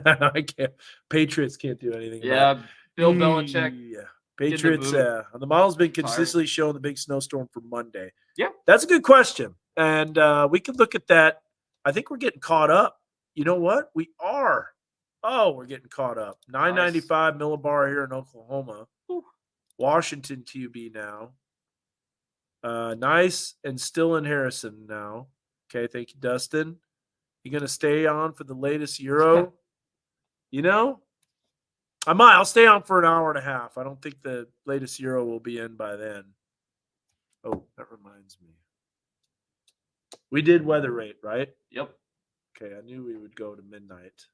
I can't. Patriots can't do anything. Yeah, Bill Belichick. Yeah, Patriots. mood. The model's been Retiring. consistently showing the big snowstorm for Monday. Yeah. That's a good question, and we could look at that. I think we're getting caught up. You know what? We are. Oh, we're getting caught up. 995 millibar here in Oklahoma. Ooh. Washington QB now. Nice and still in Harrison now. Okay, thank you, Dustin. You gonna stay on for the latest Euro? You know, I might. I'll stay on for an hour and a half. I don't think the latest Euro will be in by then. Oh, that reminds me. We did weather rate, right? Yep. Okay, I knew we would go to midnight,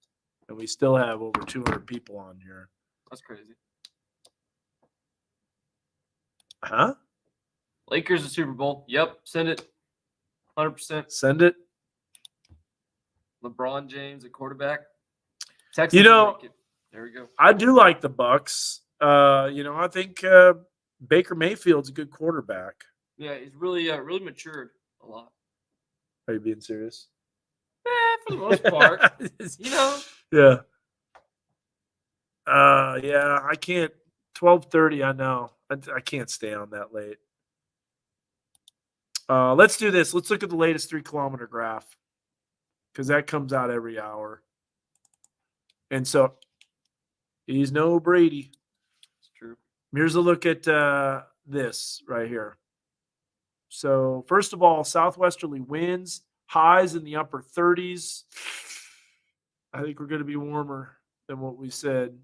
and we still have over 200 people on here. That's crazy. Huh? Lakers and Super Bowl. Yep. Send it. 100%. Send it. LeBron James at quarterback. Texas. You know, there we go. I do like the Bucks. I think Baker Mayfield's a good quarterback. Yeah, he's really matured a lot. Are you being serious? For the most part. Yeah. Yeah, I can't. 12:30, I know. I can't stay on that late. Let's do this. Let's look at the latest 3-kilometer graph because that comes out every hour. And so he's no Brady. It's true. Here's a look at this right here. So first of all, southwesterly winds, highs in the upper 30s. I think we're going to be warmer than what we said.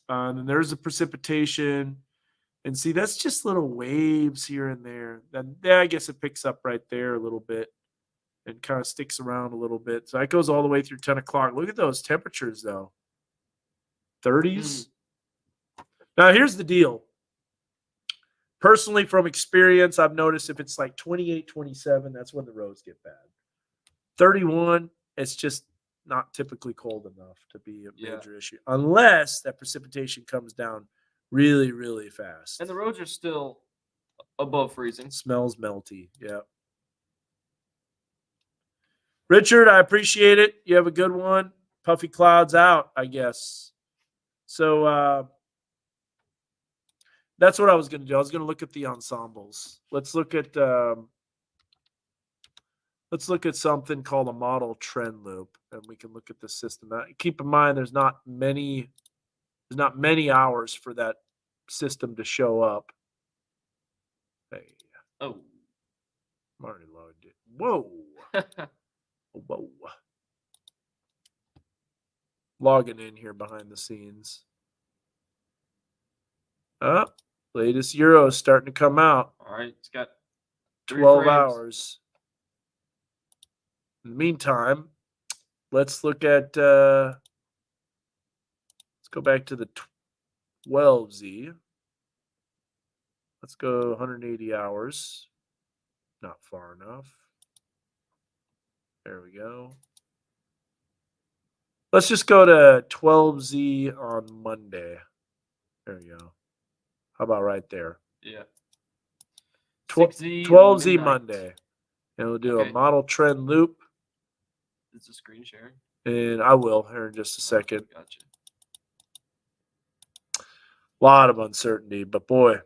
And then there's the precipitation. And see, that's just little waves here and there. Then I guess it picks up right there a little bit and kind of sticks around a little bit. So that goes all the way through 10 o'clock. Look at those temperatures, though. 30s. Now, here's the deal. Personally, from experience, I've noticed if it's like 28, 27, that's when the roads get bad. 31, it's just not typically cold enough to be a major issue. Unless that precipitation comes down really, really fast. And the roads are still above freezing. Smells melty. Yeah. Richard, I appreciate it. You have a good one. Puffy clouds out, I guess. So that's what I was going to do. I was going to look at the ensembles. Let's look at something called a model trend loop, and we can look at the system. Keep in mind, there's not many hours for that system to show up. Hey. Oh. I'm already logged in. Whoa. Whoa. Logging in here behind the scenes. Latest Euro is starting to come out. All right. It's got 12 frames. hours. In the meantime, let's look at, let's go back to the 12Z. Let's go 180 hours. Not far enough. There we go. Let's just go to 12Z on Monday. There we go. How about right there? Yeah. 12Z midnight. Monday. And we'll do Okay. a model trend loop. Is a screen sharing? And I will here in just a second. Gotcha. A lot of uncertainty, but boy,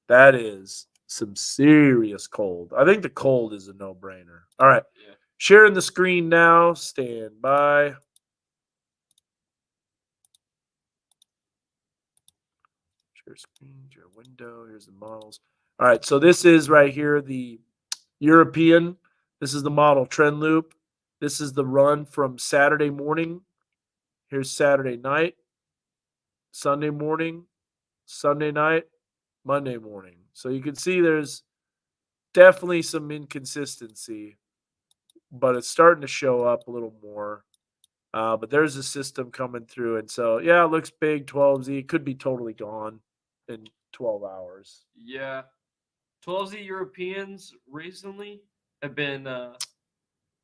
that is some serious cold. I think the cold is a no-brainer. All right. Yeah. Sharing the screen now. Stand by. Share screen, share window. Here's the models. All right. So this is right here the European. This is the model trend loop. This is the run from Saturday morning. Here's Saturday night, Sunday morning, Sunday night, Monday morning. So you can see there's definitely some inconsistency, but it's starting to show up a little more. But there's a system coming through. And so, yeah, it looks big, 12Z. It could be totally gone in 12 hours. Yeah. 12Z Europeans recently have been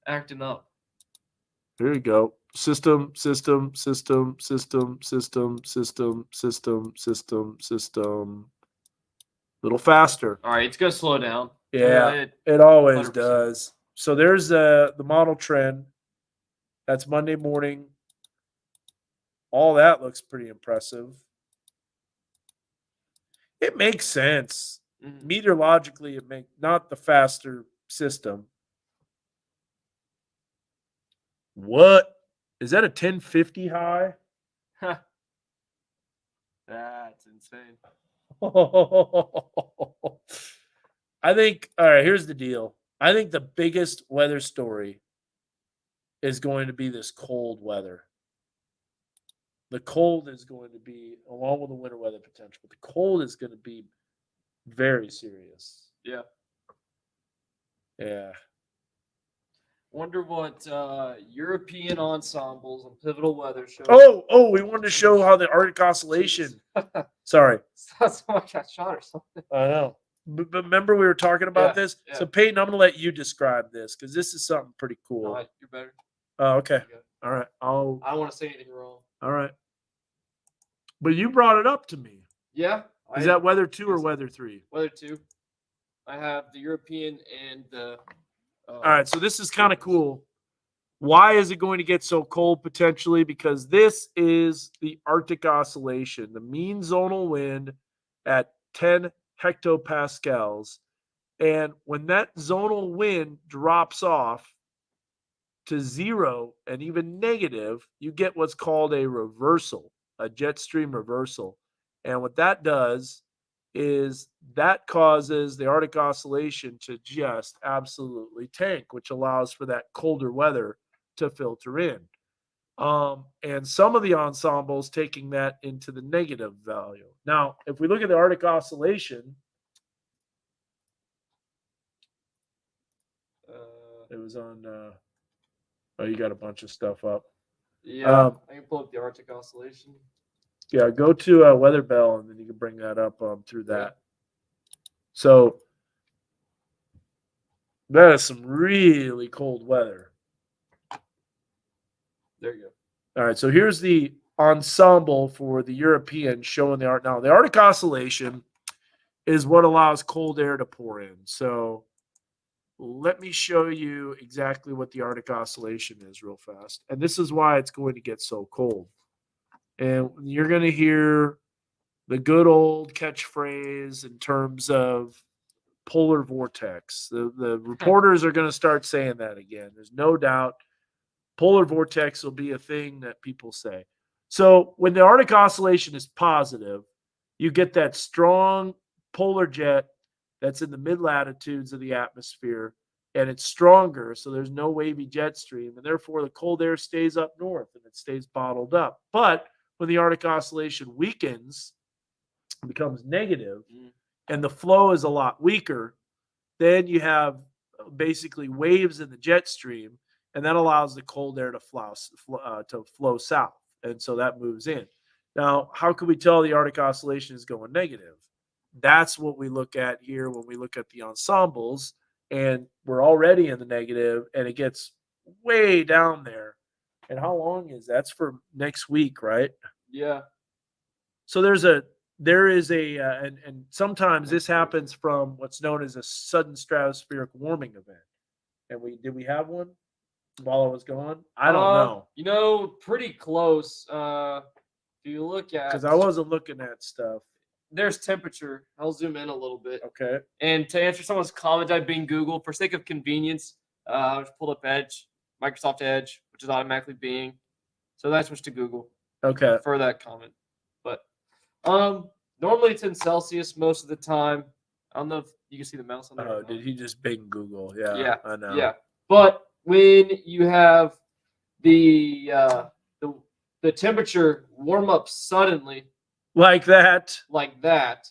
acting up. Here you go. System, system, system, system, system, system, system, system, system. A little faster. All right, it's gonna slow down. Yeah, it always 100%. does. So there's the model trend. That's Monday morning. All that looks pretty impressive. It makes sense. Mhm. Meteorologically, it makes not the faster system. What? Is that a 1050 high? That's insane. I think, all right, here's the deal. I think the biggest weather story is going to be this cold weather. The cold is going to be, along with the winter weather potential, but the cold is going to be very serious. Yeah. Yeah. Wonder what European ensembles and pivotal weather shows. Oh, we wanted to show how the Arctic Oscillation. Sorry. Someone got shot or something. I know. But remember we were talking about Yeah, this? yeah. So Peyton, I'm going to let you describe this because this is something pretty cool. No, you're better. Oh, okay. You All right. I don't want to say anything wrong. All right. But you brought it up to me. Yeah. Is that weather 2 or weather 3? weather 2? I have the European and the. All right. So this is kind of cool. Why is it going to get so cold potentially? Because this is the Arctic Oscillation, the mean zonal wind at 10 hectopascals. And when that zonal wind drops off to 0 and even negative, you get what's called a reversal, a jet stream reversal. And what that does is that causes the Arctic Oscillation to just absolutely tank, which allows for that colder weather to filter in. And some of the ensembles taking that into the negative value. Now, if we look at the Arctic Oscillation, it was on. Oh, you got a bunch of stuff up. Yeah, I can pull up the Arctic Oscillation. Yeah, go to Weather Bell, and then you can bring that up through that. Yeah. So that is some really cold weather. There you All right, so here's the ensemble for the European showing the art. Now, the Arctic Oscillation is what allows cold air to pour in. So let me show you exactly what the Arctic Oscillation is real fast. And this is why it's going to get so cold. And you're going to hear the good old catchphrase in terms of polar vortex. The reporters are going to start saying that again. There's no doubt. Polar vortex will be a thing that people say. So when the Arctic Oscillation is positive, you get that strong polar jet that's in the mid latitudes of the atmosphere, and it's stronger, so there's no wavy jet stream, and therefore the cold air stays up north and it stays bottled up. But when the Arctic Oscillation weakens, becomes negative, and the flow is a lot weaker, then you have basically waves in the jet stream, and that allows the cold air to flow south, and so that moves in. Now, how can we tell the Arctic Oscillation is going negative? That's what we look at here when we look at the ensembles, and we're already in the negative, and it gets way down there. And how long is that's for next week, right? Yeah. So there is a and sometimes this happens from what's known as a sudden stratospheric warming event. And we have one while I was gone? I don't know. Pretty close. If you look at, Because I wasn't looking at stuff. there's temperature. I'll zoom in a little bit. Okay. And to answer someone's comment, I've been Google for sake of convenience. I just pulled up Edge, Microsoft Edge, which is automatically Bing. So then I switched to Google Okay. for that comment. But normally it's in Celsius most of the time. I don't know if you can see the mouse on there. Oh, did he just Bing Google? Yeah. Yeah. I know. Yeah. But when you have the temperature warm up suddenly Like that. like that,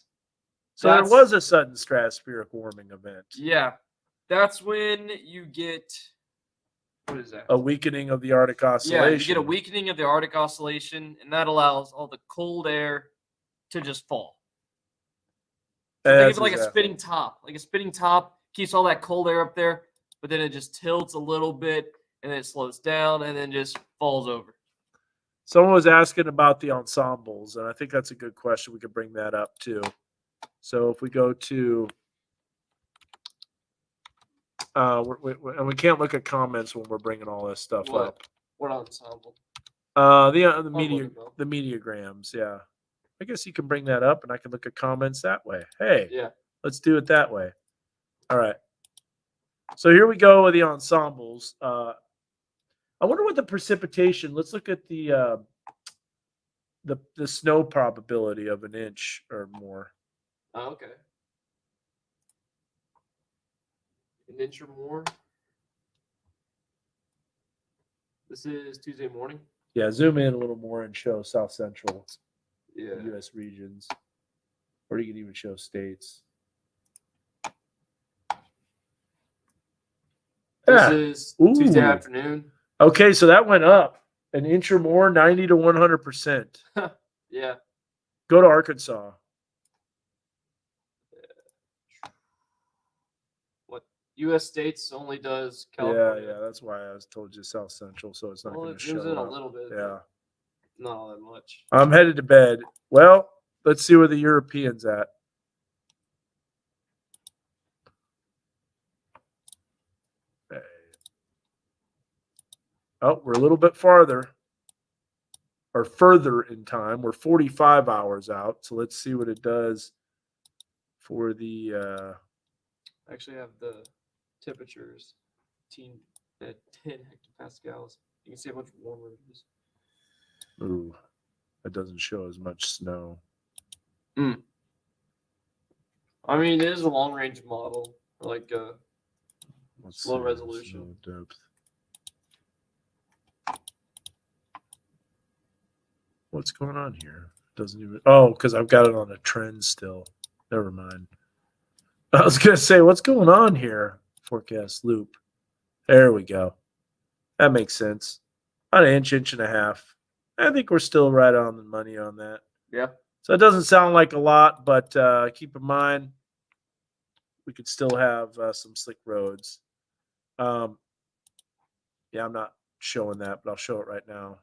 So there was a sudden stratospheric warming event. yeah, that's when you get, what is that? A weakening of the Arctic Oscillation. Yeah, you get a weakening of the Arctic Oscillation, and that allows all the cold air to just fall. So think of it like a spinning top. Like a spinning top keeps all that cold air up there, but then it just tilts a little bit, and then it slows down, and then just falls over. Someone was asking about the ensembles, and I think that's a good question. We could bring that up too. So if we go to, and we can't look at comments when we're bringing all this stuff up. What ensemble? The mediagrams. Yeah, I guess you can bring that up, and I can look at comments that way. Hey, Yeah. Let's do it that way. All right. So here we go with the ensembles. I wonder what the precipitation. Let's look at the snow probability of an inch or more. Oh, okay. An inch or more. This is Tuesday morning. Yeah, zoom in a little more and show South Central U.S. regions, or you can even show states. This is Tuesday afternoon. Okay, so that went up an inch or more, 90 to 100%. Yeah. Go to Arkansas. What U.S. states only does California? Yeah, that's why I was told you South Central, so it's not going to show show in up. a little bit. Yeah, not all that much. I'm headed to bed. Well, let's see where the Europeans at. Oh, we're a little bit farther or further in time. We're 45 hours out. So let's see what it does for the. I actually have the temperatures 10 hectopascals. You can see how much warmer it is. Ooh, that doesn't show as much snow. I mean, it is a long range model, like low resolution. Snow depth. What's going on here? Doesn't even. Oh, because I've got it on a trend still. Never mind. I was gonna say, what's going on here? Forecast loop. There we go. That makes sense. About an inch and a half. I think we're still right on the money on that. Yeah. So it doesn't sound like a lot, but keep in mind we could still have some slick roads. Yeah, I'm not showing that, but I'll show it right now.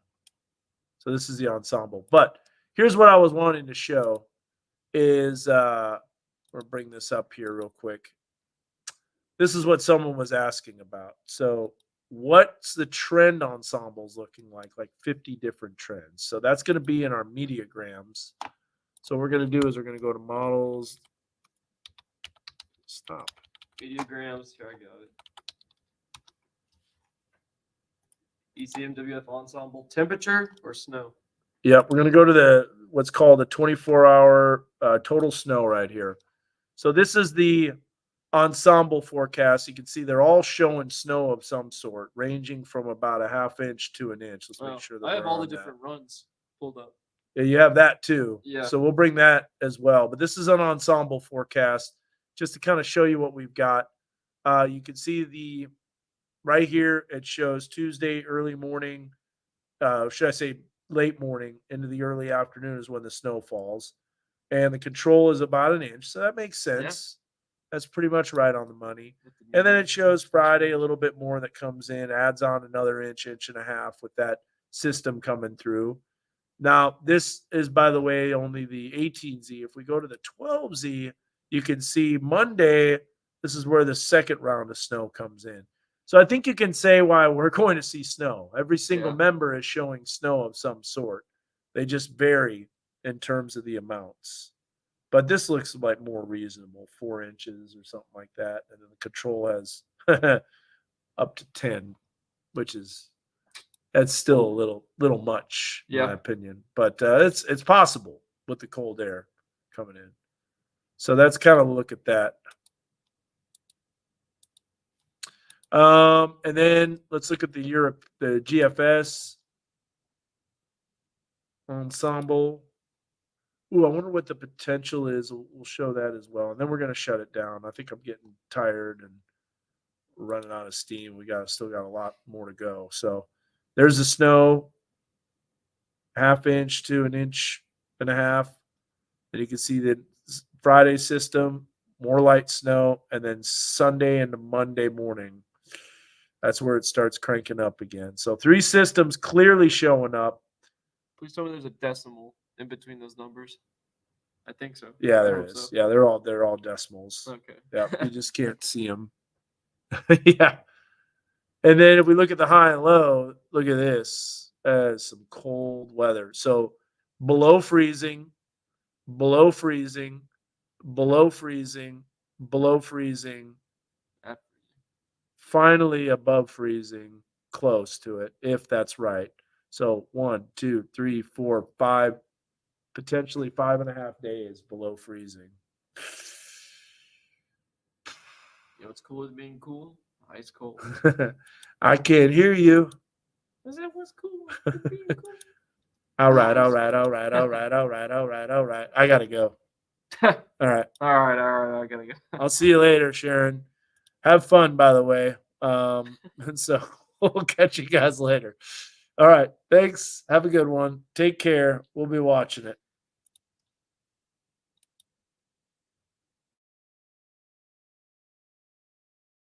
So this is the ensemble. But here's what I was wanting to show is we'll bring this up here real quick. This is what someone was asking about. So what's the trend ensembles looking like? Like 50 different trends. So that's going to be in our mediagrams. So what we're going to do is we're going to go to models. Stop. Mediagrams. Here, I got it. ECMWF ensemble. Temperature or snow? Yep, we're going to go to what's called the 24-hour total snow right here. So this is the ensemble forecast. You can see they're all showing snow of some sort, ranging from about a half inch to an inch. Let's make sure that I have all the different runs pulled up. Yeah, you have that too. Yeah. So we'll bring that as well. But this is an ensemble forecast just to kind of show you what we've got. You can see the right here, it shows Tuesday early morning. Should I say late morning into the early afternoon is when the snow falls, and the control is about an inch, so that makes Yeah. sense. That's pretty much right on the money. With the And then new it shows Friday a precipitation. little bit more that comes in, adds on another inch, inch and a half with that system coming through. Now, this is, by the way, only the 18Z. If we go to the 12Z, you can see Monday, this is where the second round of snow comes in. So I think you can say why we're going to see snow. Every single Yeah. member is showing snow of some sort. They just vary in terms of the amounts. But this looks like more reasonable, 4 inches or something like that. And then the control has up to 10, which is that's still a little much in my Yeah. opinion, but it's possible with the cold air coming in. So that's kind of a look at that. And then let's look at the GFS ensemble. Ooh, I wonder what the potential is. We'll show that as well, and then we're gonna shut it down. I think I'm getting tired and running out of steam. We still got a lot more to go. So there's the snow, half inch to an inch and a half. And you can see that Friday system, more light snow, and then Sunday into Monday morning, that's where it starts cranking up again. So 3 systems clearly showing up. Please tell me there's a decimal in between those numbers. I think so. Yeah, I there hope is. so. Yeah, they're all decimals. Okay. Yeah, you just can't see them. Yeah. And then if we look at the high and low, look at this. Some cold weather. So below freezing, below freezing, below freezing, below freezing, After- finally above freezing, close to it, if that's right. So 1, 2, 3, 4, 5, potentially 5.5 days below freezing. You know what's cool with being cool? Ice cold. I can't hear you. Is that what's cool with being cool? All right, all right, all right, all right, all right, all right, all right. I gotta go. All right. All right. I gotta go. I'll see you later, Sharon. Have fun, by the way. And so we'll catch you guys later. All right. Thanks. Have a good one. Take care. We'll be watching it.